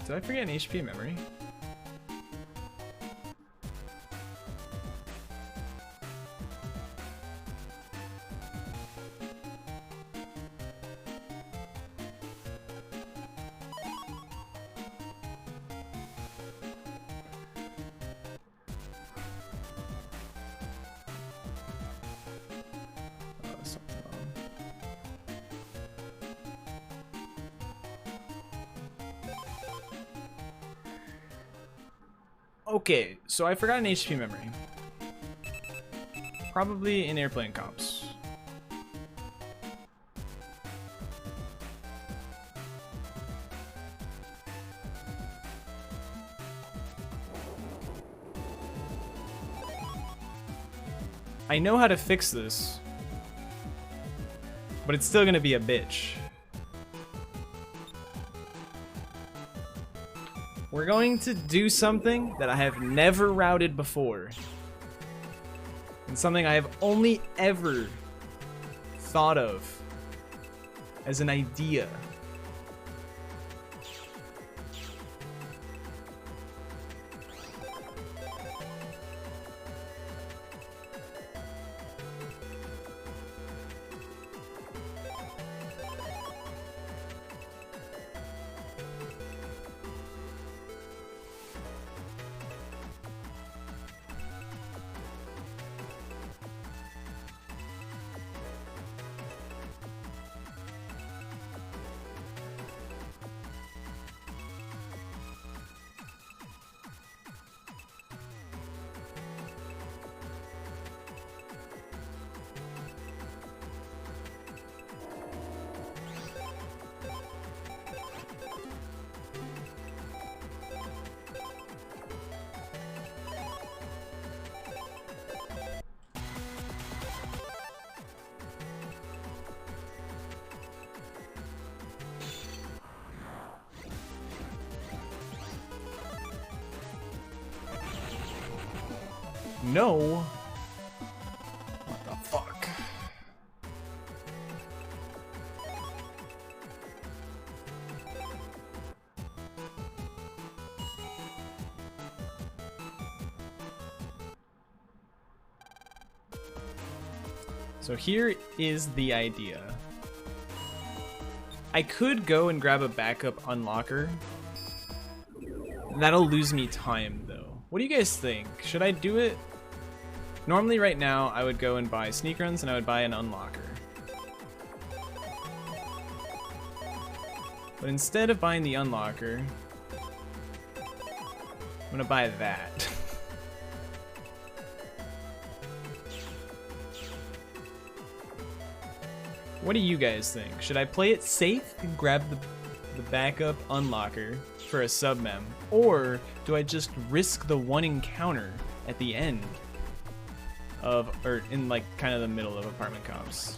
Did I forget an HP memory? Something wrong. Okay, so I forgot an HP memory. Probably in airplane comps. I know how to fix this. But it's still gonna be a bitch. We're going to do something that I have never routed before. And something I have only ever thought of as an idea. No. What the fuck? So here is the idea. I could go and grab a backup unlocker. That'll lose me time though. What do you guys think? Should I do it? Normally right now I would go and buy sneak runs and I would buy an unlocker. But instead of buying the unlocker, I'm gonna buy that. What do you guys think? Should I play it safe and grab the backup unlocker for a sub-mem? Or do I just risk the one encounter at the end of, or in like kind of the middle of apartment comps?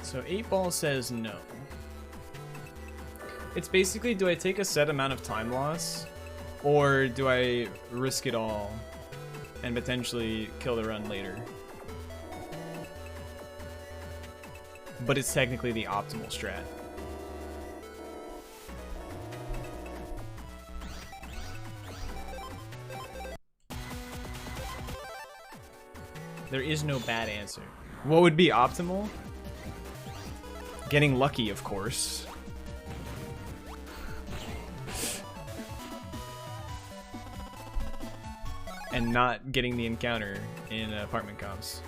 So 8-Ball says no. It's basically, do I take a set amount of time loss, or do I risk it all and potentially kill the run later? But it's technically the optimal strat. There is no bad answer. What would be optimal? Getting lucky, of course. And not getting the encounter in apartment comps.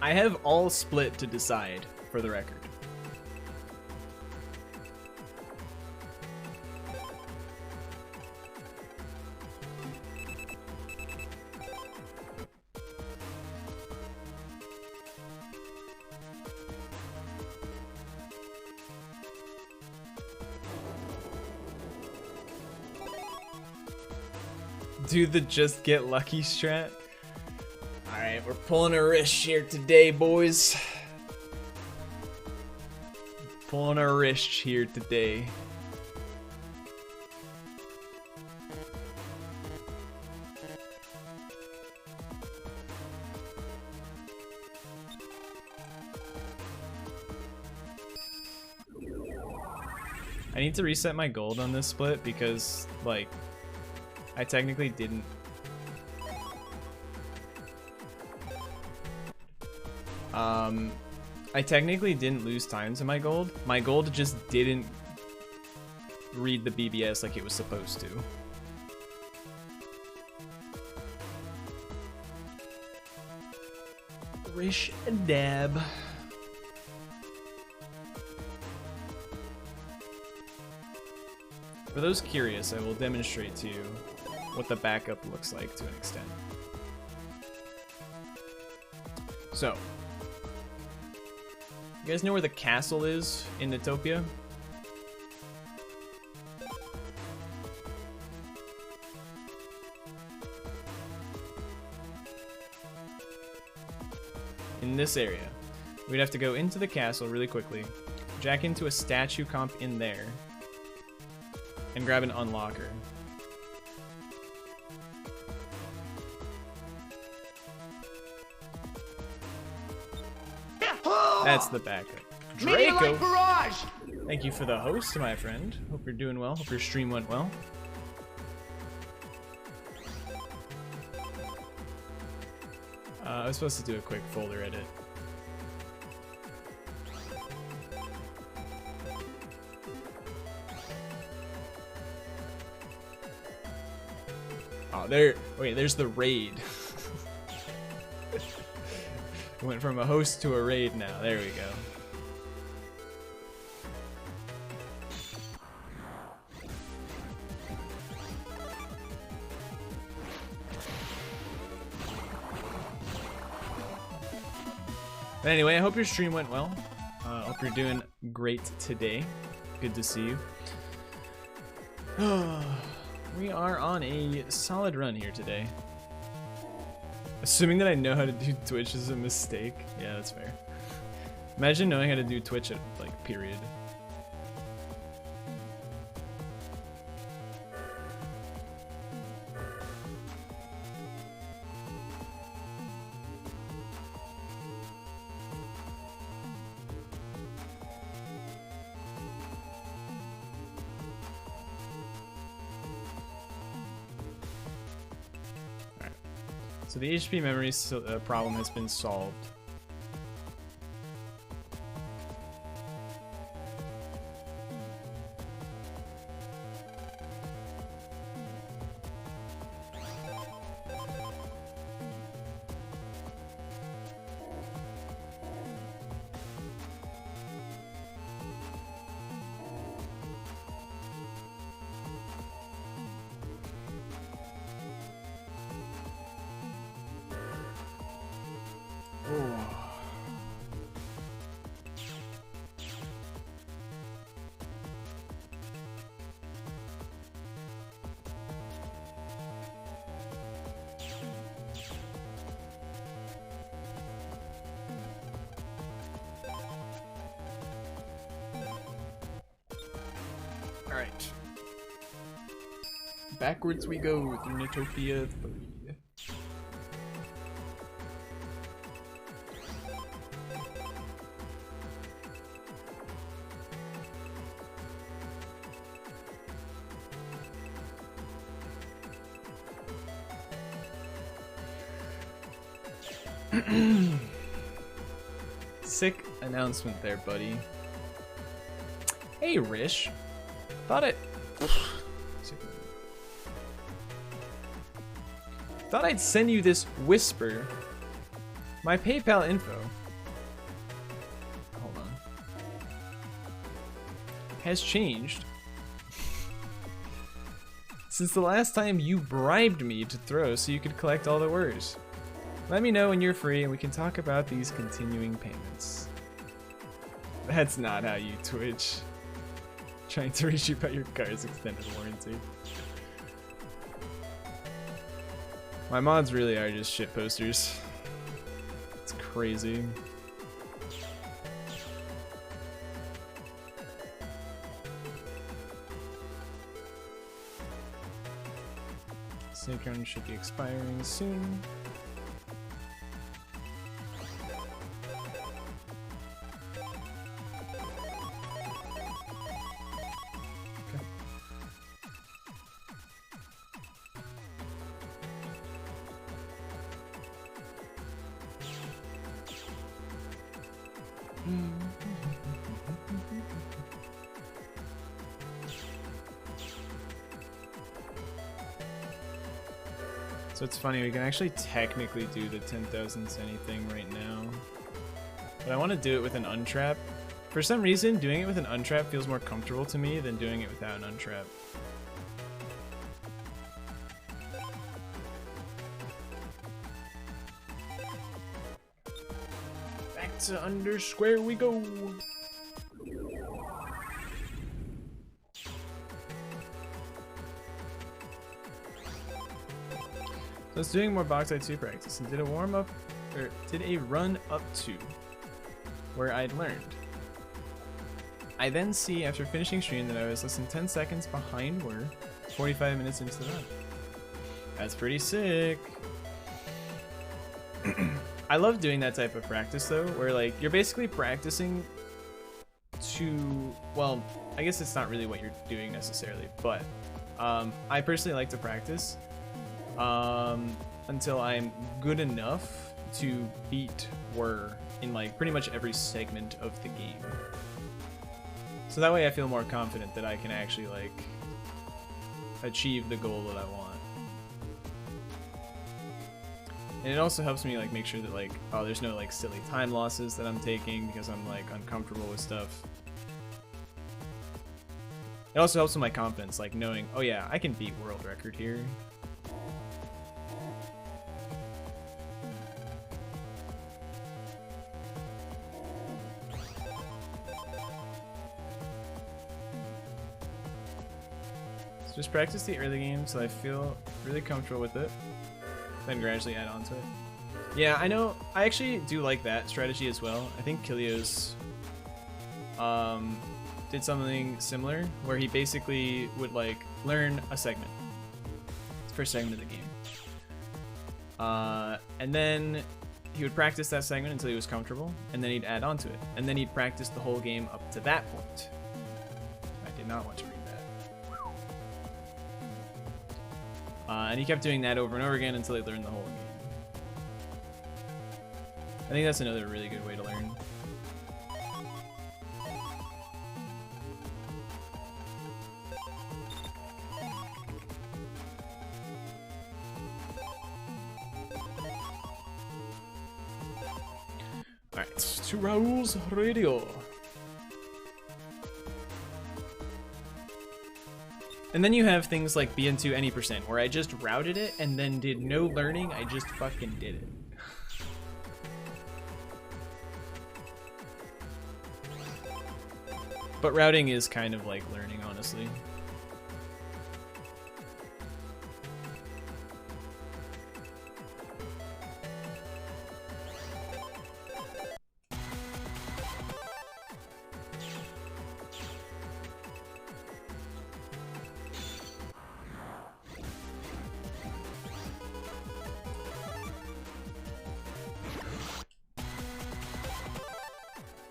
I have all split to decide, for the record. Do the just get lucky strat. Alright, we're pulling a wrist here today, boys. Pulling a wrist here today. I need to reset my gold on this split because, like, I technically didn't. I technically didn't lose time to my gold. My gold just didn't read the BBS like it was supposed to. Rish Dab. For those curious, I will demonstrate to you what the backup looks like to an extent. So, you guys know where the castle is in Natopia? In this area. We'd have to go into the castle really quickly, jack into a statue comp in there, and grab an unlocker. That's the backup. Draco! Thank you for the host, my friend. Hope you're doing well. Hope your stream went well. I was supposed to do a quick folder edit. Oh, there's the raid. Went from a host to a raid now. There we go. But anyway, I hope your stream went well. I hope you're doing great today. Good to see you. We are on a solid run here today. Assuming that I know how to do Twitch is a mistake. Yeah, that's fair. Imagine knowing how to do Twitch at, like, period. So the HP memory problem has been solved. Alright. Backwards we go through Natopia 3. Sick announcement there, buddy. Hey, Rish. Thought I'd send you this whisper. My PayPal info. Hold on. Has changed since the last time you bribed me to throw so you could collect all the words. Let me know when you're free and we can talk about these continuing payments. That's not how you Twitch. Trying to reach you about your car's extended warranty. My mods really are just shit posters. It's crazy. Synchron should be expiring soon. So it's funny, we can actually technically do the 10,000 anything right now. But I want to do it with an untrap. For some reason, doing it with an untrap feels more comfortable to me than doing it without an untrap. Back to under square we go. So I was doing more Bauxite 2 practice and did a warm up, or did a run up to where I'd learned. I then see after finishing stream that I was less than 10 seconds behind where 45 minutes into the run. That's pretty sick. I love doing that type of practice though, where like you're basically practicing to, well, I guess it's not really what you're doing necessarily, but I personally like to practice until I'm good enough to beat Whir in like pretty much every segment of the game. So that way I feel more confident that I can actually like achieve the goal that I want. And it also helps me like make sure that like, oh, there's no like silly time losses that I'm taking because I'm like uncomfortable with stuff. It also helps with my confidence, like knowing, oh yeah, I can beat world record here. Just practice the early game so I feel really comfortable with it, then gradually add on to it. Yeah, I know, I actually do like that strategy as well. I think Kilios did something similar where he basically would like learn a segment, first segment of the game, and then he would practice that segment until he was comfortable, and then he'd add on to it, and then he'd practice the whole game up to that point. I did not want to read that. And he kept doing that over and over again until he learned the whole game. I think that's another really good way to learn. Alright, to Raul's radio. And then you have things like BN2 any percent, where I just routed it and then did no learning, I just fucking did it. But routing is kind of like learning, honestly.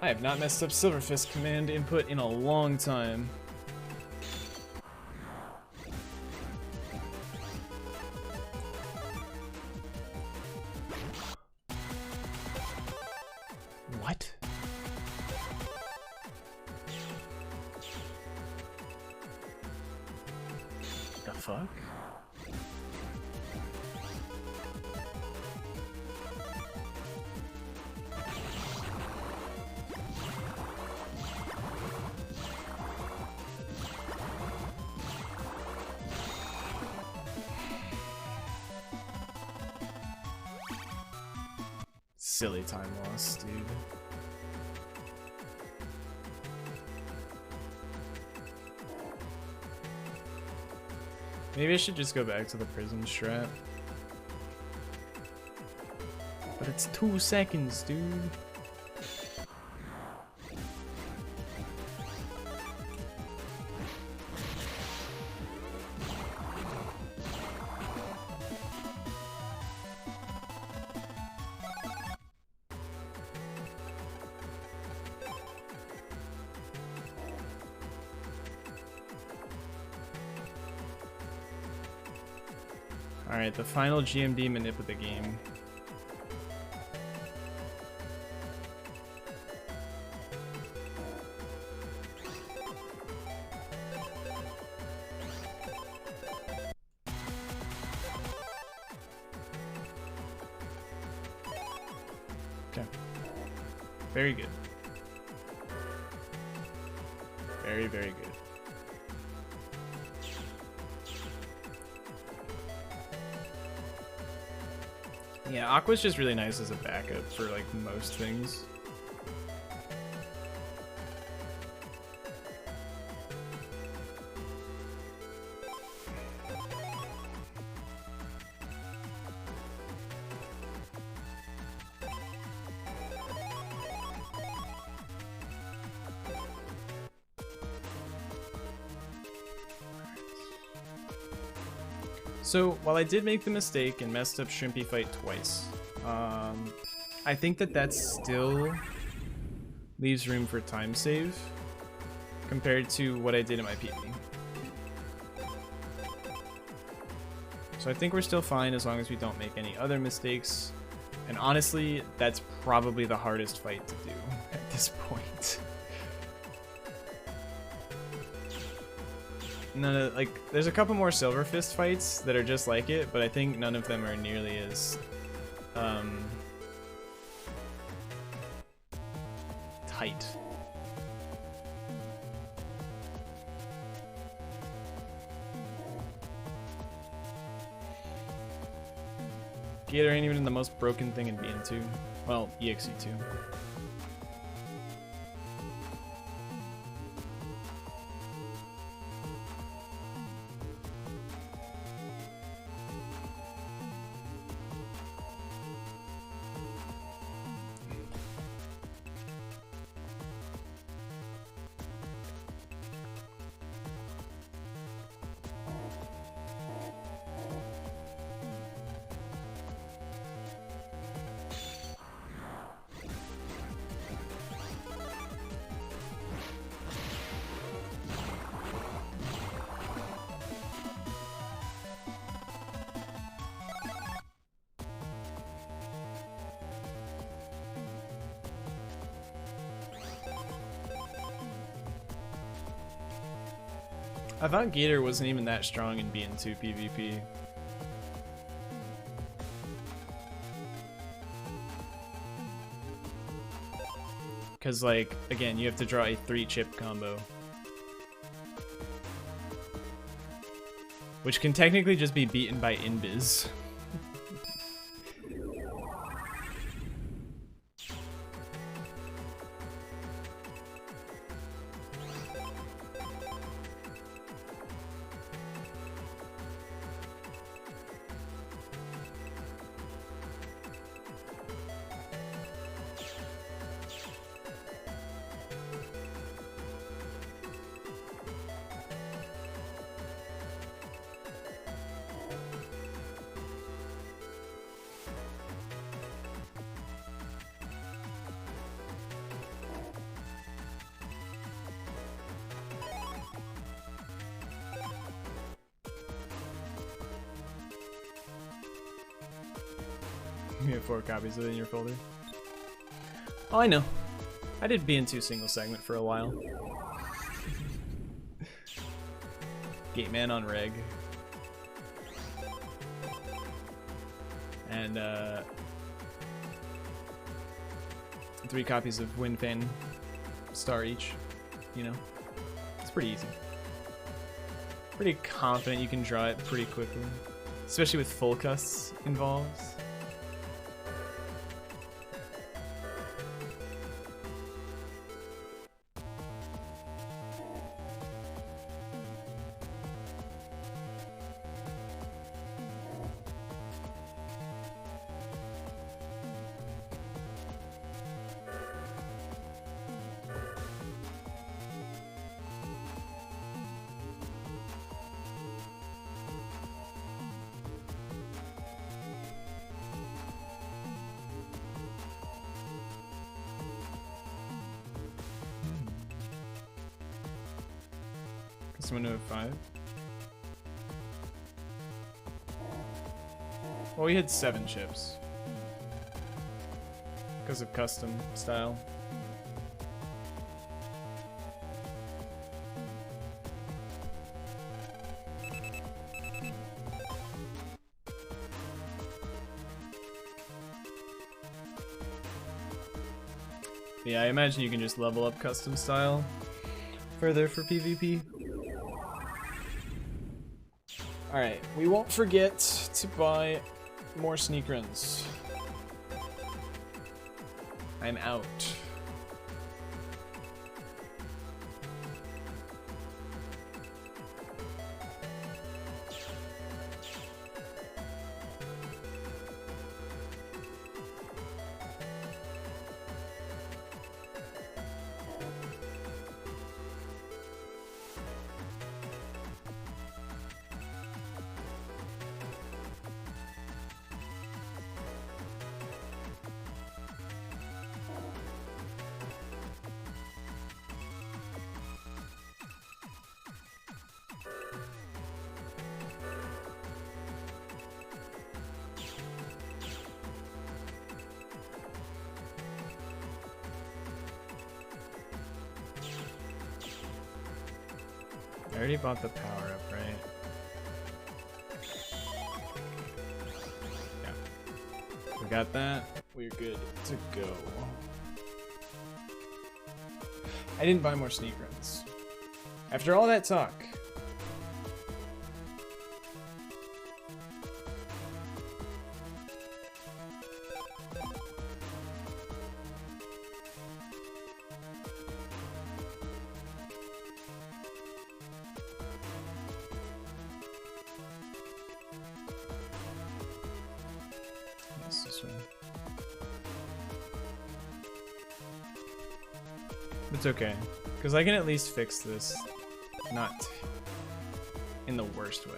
I have not messed up Silverfist command input in a long time. What? The fuck? Silly time loss, dude. Maybe I should just go back to the prison strat. But it's 2 seconds, dude. Alright, the final GMD manip of the game. Okay. Very good. Very, very good. Yeah, Aqua's just really nice as a backup for like most things. So, while I did make the mistake and messed up Shrimpy Fight twice, I think that still leaves room for time save compared to what I did in my PB. So I think we're still fine as long as we don't make any other mistakes. And honestly, that's probably the hardest fight to do at this point. None of, like, there's a couple more Silver Fist fights that are just like it, but I think none of them are nearly as tight. Gator ain't even the most broken thing in BN2. Well, EXE2. I thought Gator wasn't even that strong in BN2 PvP. Because, like, again, you have to draw a 3-chip combo. Which can technically just be beaten by Invis. You have 4 copies of it in your folder. Oh, I know. I did BN2 single segment for a while. Gateman on Reg. And 3 copies of Windfan Star each. You know? It's pretty easy. Pretty confident you can draw it pretty quickly. Especially with full custs involved. Someone to have 5. Well, we had 7 chips. Because of custom style. Yeah, I imagine you can just level up custom style further for PvP. Alright, we won't forget to buy more sneak runs. I'm out. I already bought the power up, right? Yeah. We got that. We're good to go. I didn't buy more sneak runs. After all that talk. It's okay, because I can at least fix this, not in the worst way.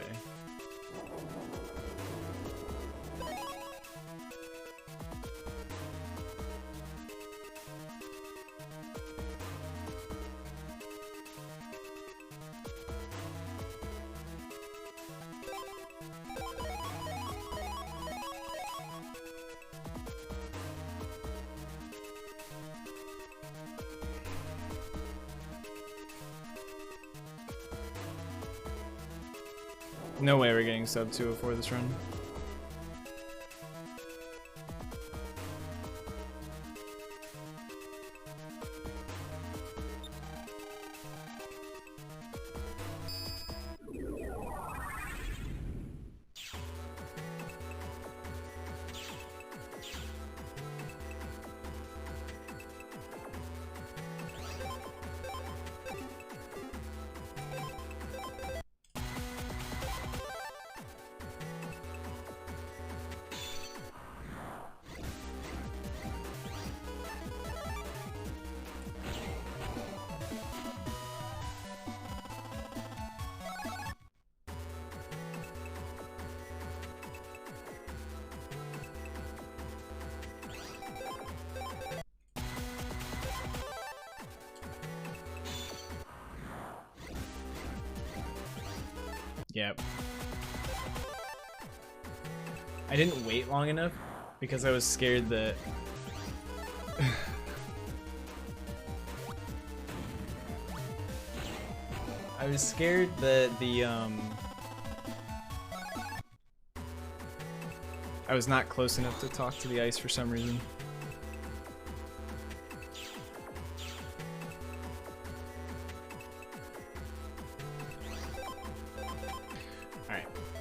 No way we're getting sub 204 this run. Yep. I didn't wait long enough because I was scared that I was scared that I was not close enough to talk to the ice for some reason.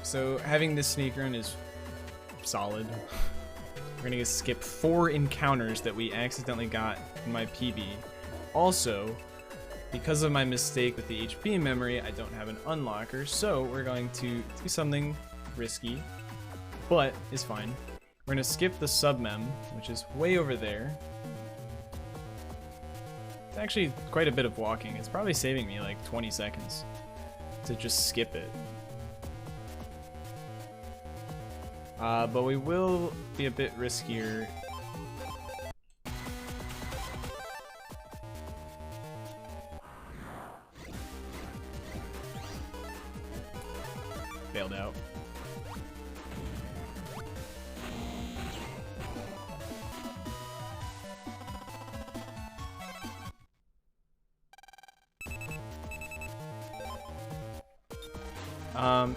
So having this sneak run is solid. We're gonna skip 4 encounters that we accidentally got in my PB. Also, because of my mistake with the HP memory, I don't have an unlocker, so we're going to do something risky, but is fine. We're gonna skip the sub-mem, which is way over there. It's actually quite a bit of walking. It's probably saving me like 20 seconds to just skip it. But we will be a bit riskier. Bailed out.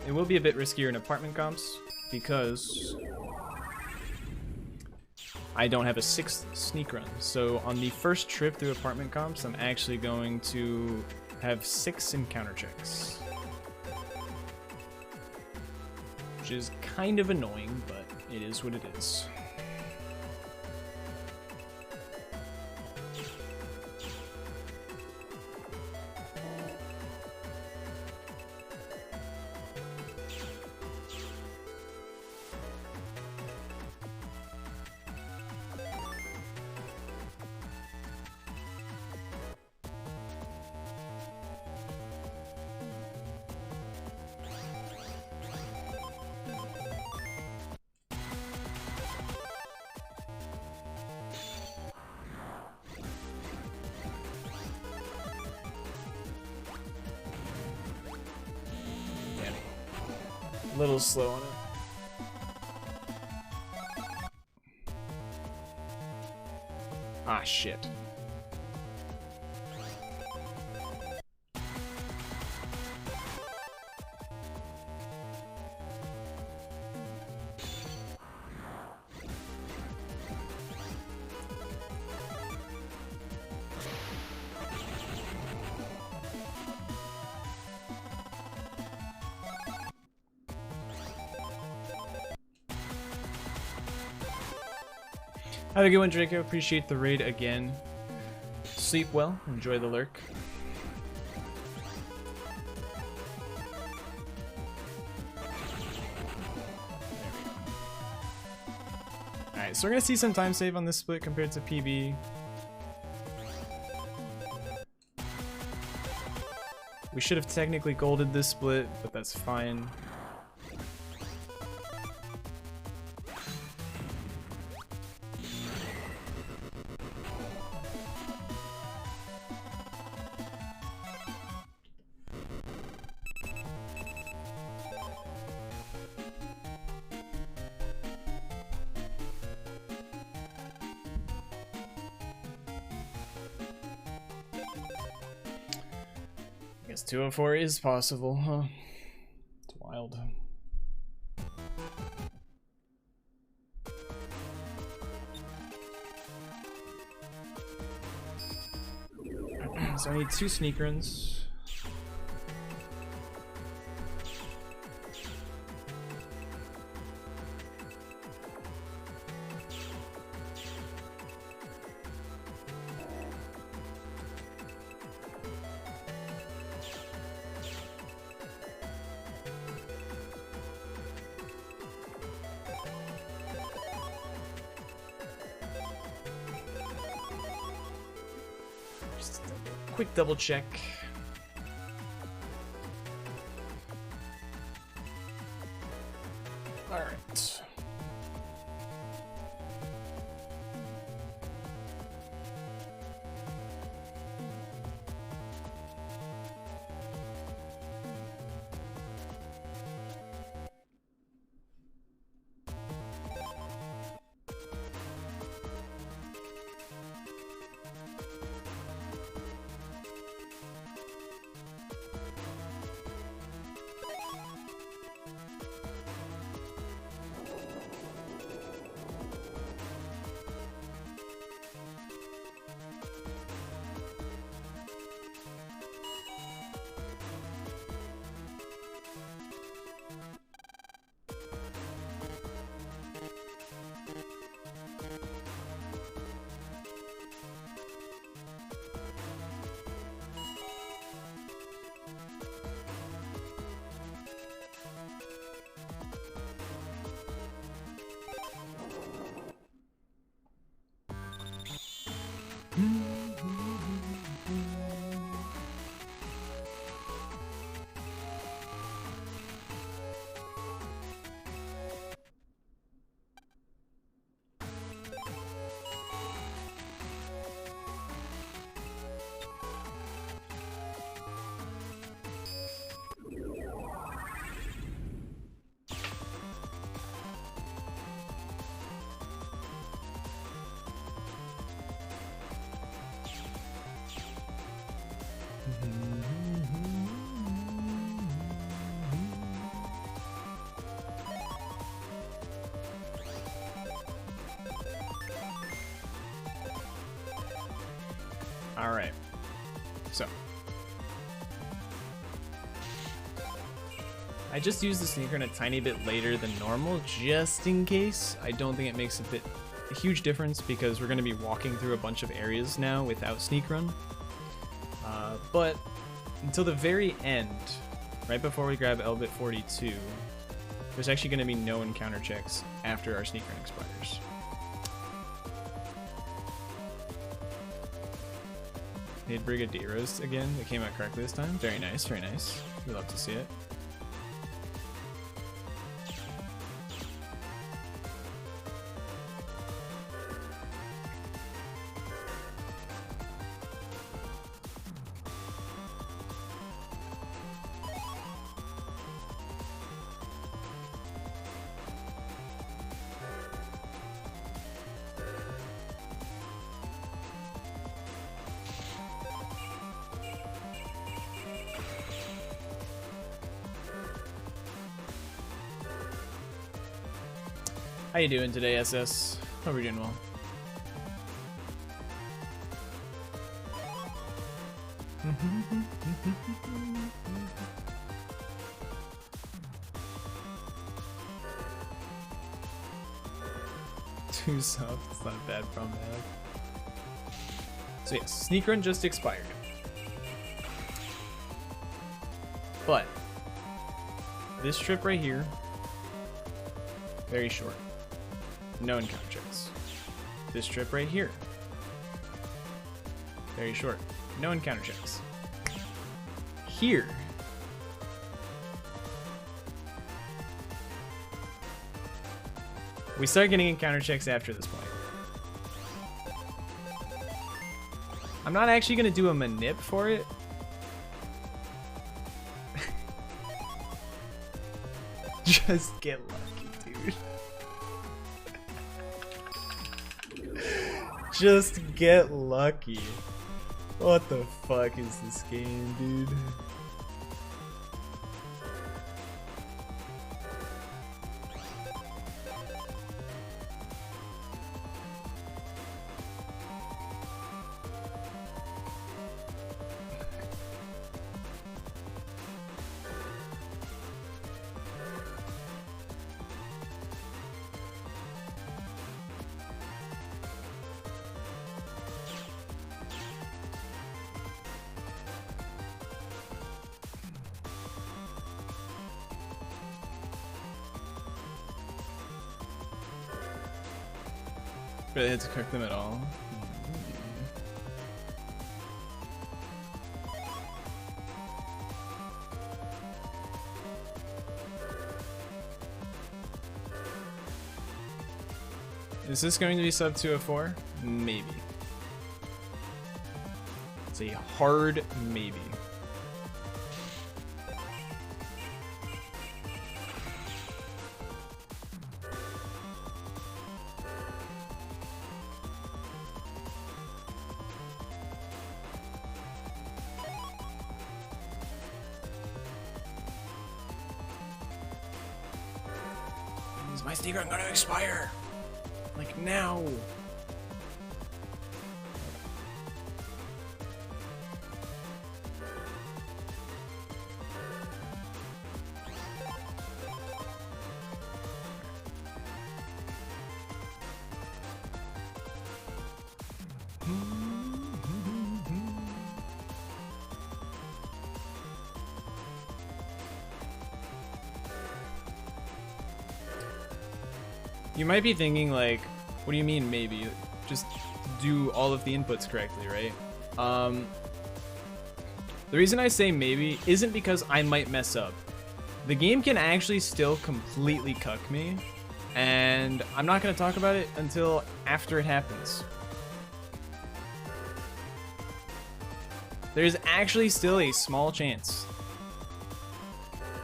It will be a bit riskier in apartment comps, because I don't have a 6th sneak run. So on the first trip through apartment comps, I'm actually going to have 6 encounter checks. Which is kind of annoying, but it is what it is. A little slow on it. Ah, shit. Have a good one, Draco. Appreciate the raid again. Sleep well. Enjoy the lurk. Alright, so we're going to see some time save on this split compared to PB. We should have technically golded this split, but that's fine. I guess 204 is possible, huh? It's wild. So I need 2 sneak runs. Quick double check. All right. All right. So. I just used the sneak run a tiny bit later than normal, just in case. I don't think it makes a huge difference because we're going to be walking through a bunch of areas now without sneak run. But until the very end, right before we grab Elbit 42, there's actually going to be no encounter checks after our sneak run expires. Made Brigadeiros again. They came out correctly this time. Very nice, very nice. We love to see it. How you doing today, SS? Hope you're doing well. Too soft. It's not a bad problem to have. So yes, sneak run just expired. But this trip right here, very short. No encounter checks. This trip right here, very short. No encounter checks. Here, we start getting encounter checks after this point. I'm not actually going to do a manip for it. Just get lucky, dude. Just get lucky. What the fuck is this game, dude? Really had to cook them at all. Is this going to be sub 204? Maybe. It's a hard maybe. Is my sneaker gonna expire? Like now. You might be thinking like, what do you mean maybe? Just do all of the inputs correctly, right? The reason I say maybe isn't because I might mess up. The game can actually still completely cuck me, and I'm not going to talk about it until after it happens. There's actually still a small chance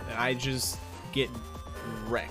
that I just get wrecked.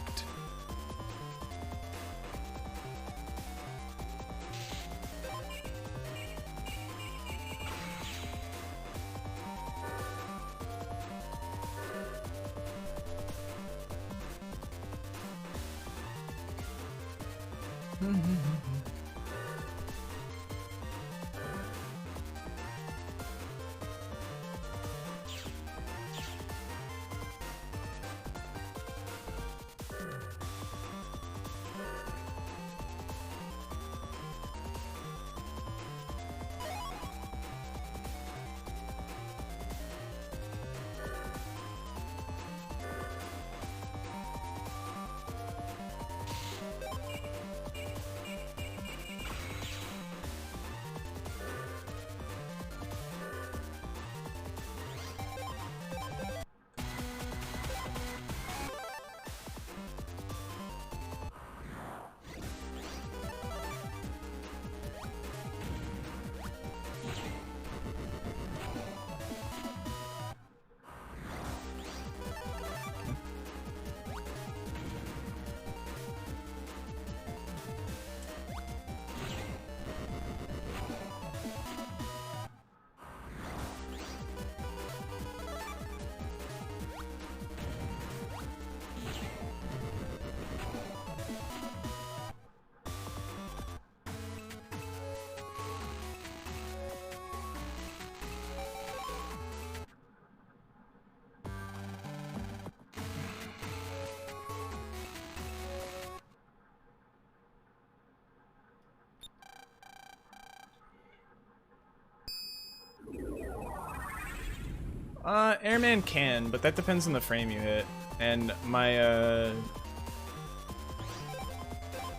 Airman can, but that depends on the frame you hit. And my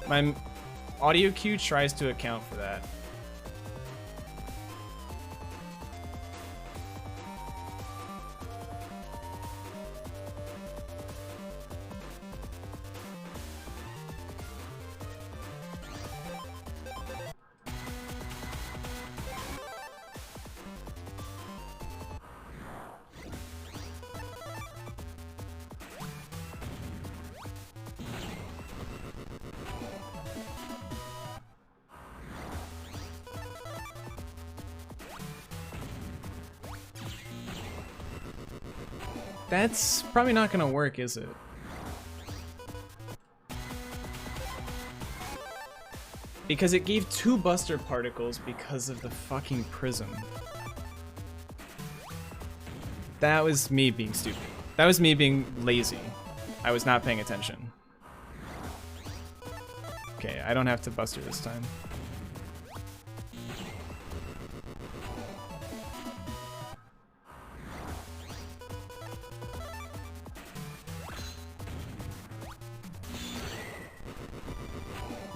my audio cue tries to account for that. That's probably not gonna work, is it? Because it gave 2 Buster Particles because of the fucking prism. That was me being stupid. That was me being lazy. I was not paying attention. Okay, I don't have to Buster this time.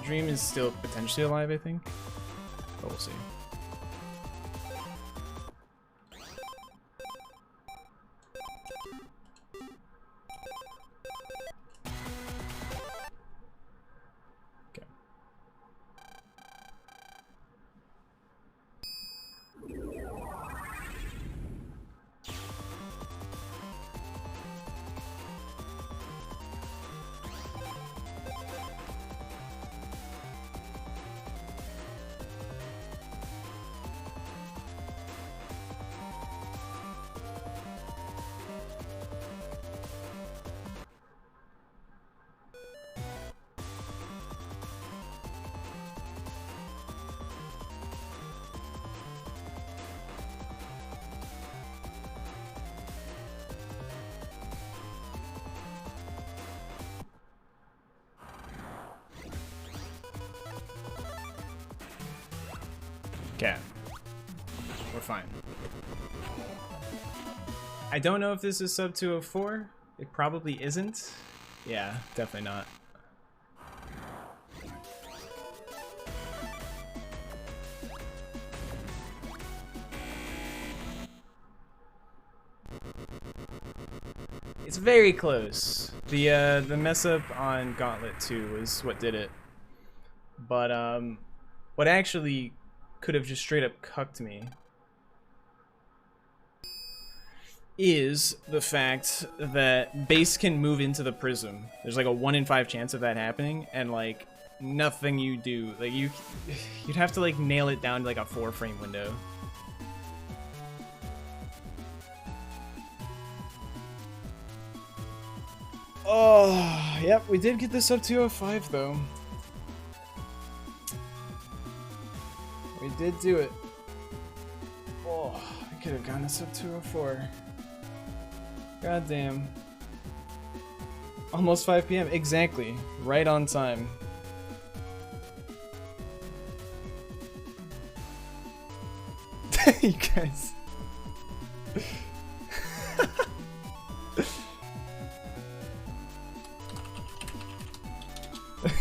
Dream is still potentially alive, I think. But we'll see. Okay. Okay. We're fine. I don't know if this is sub 204. It probably isn't. Yeah, definitely not. It's very close. The mess up on Gauntlet 2 was what did it. But what actually could have just straight up cucked me is the fact that base can move into the prism. There's like a 1 in 5 chance of that happening, and like nothing you do, like you'd have to like nail it down to like a 4-frame window. Oh, yep, we did get this up 205 though. We did do it. Oh, I could have gotten us up 204. God damn. Almost 5 p.m. Exactly. Right on time. You guys.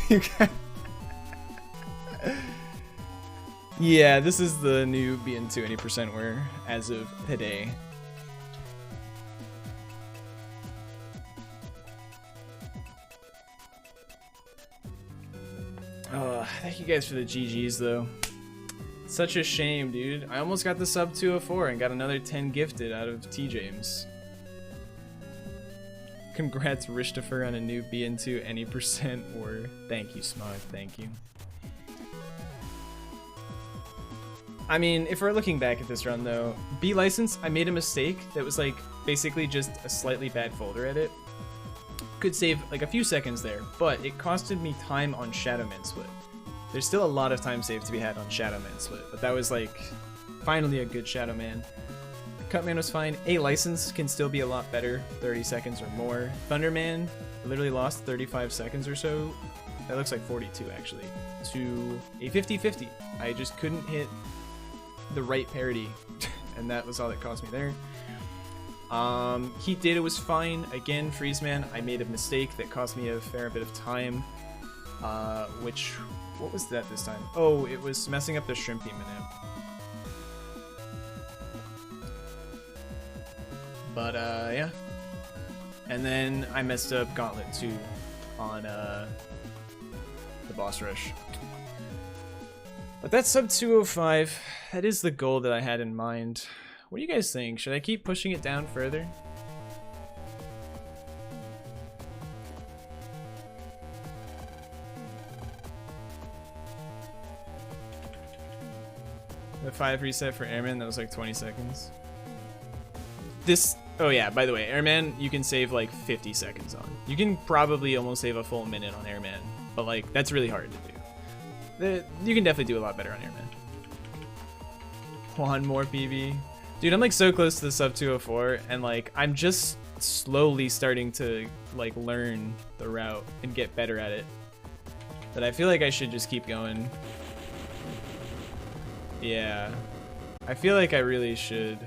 You guys. Yeah, this is the new BN2 80% wear as of today. Thank you guys for the GGs though. Such a shame, dude. I almost got the sub 204 and got another 10 gifted out of T James. Congrats, Christopher, on a new BN2 any percent or thank you, Smug. Thank you. I mean, if we're looking back at this run though, B license, I made a mistake that was like basically just a slightly bad folder edit. Could save like a few seconds there, but it costed me time on Shadow Man Split. There's still a lot of time saved to be had on Shadow Man Split, but that was like finally a good Shadow Man. Cutman was fine. A license can still be a lot better, 30 seconds or more. Thunderman literally lost 35 seconds or so. That looks like 42 actually. To a 50-50. I just couldn't hit the right parity, and that was all that cost me there. Heat data was fine. Again, Freeze Man, I made a mistake that cost me a fair bit of time. What was that this time? Oh, it was messing up the Shrimpy minute. But, yeah. And then I messed up Gauntlet 2 on, the boss rush. But that's sub 205. That is the goal that I had in mind. What do you guys think? Should I keep pushing it down further? The 5 reset for Airman, that was like 20 seconds. Oh yeah, by the way, Airman, you can save like 50 seconds on. You can probably almost save a full minute on Airman, but like, that's really hard to do. You can definitely do a lot better on Airman. One more PB. Dude, I'm like so close to the sub 204, and like, I'm just slowly starting to like learn the route and get better at it. But I feel like I should just keep going. Yeah, I feel like I really should.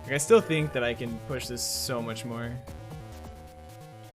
Like, I still think that I can push this so much more.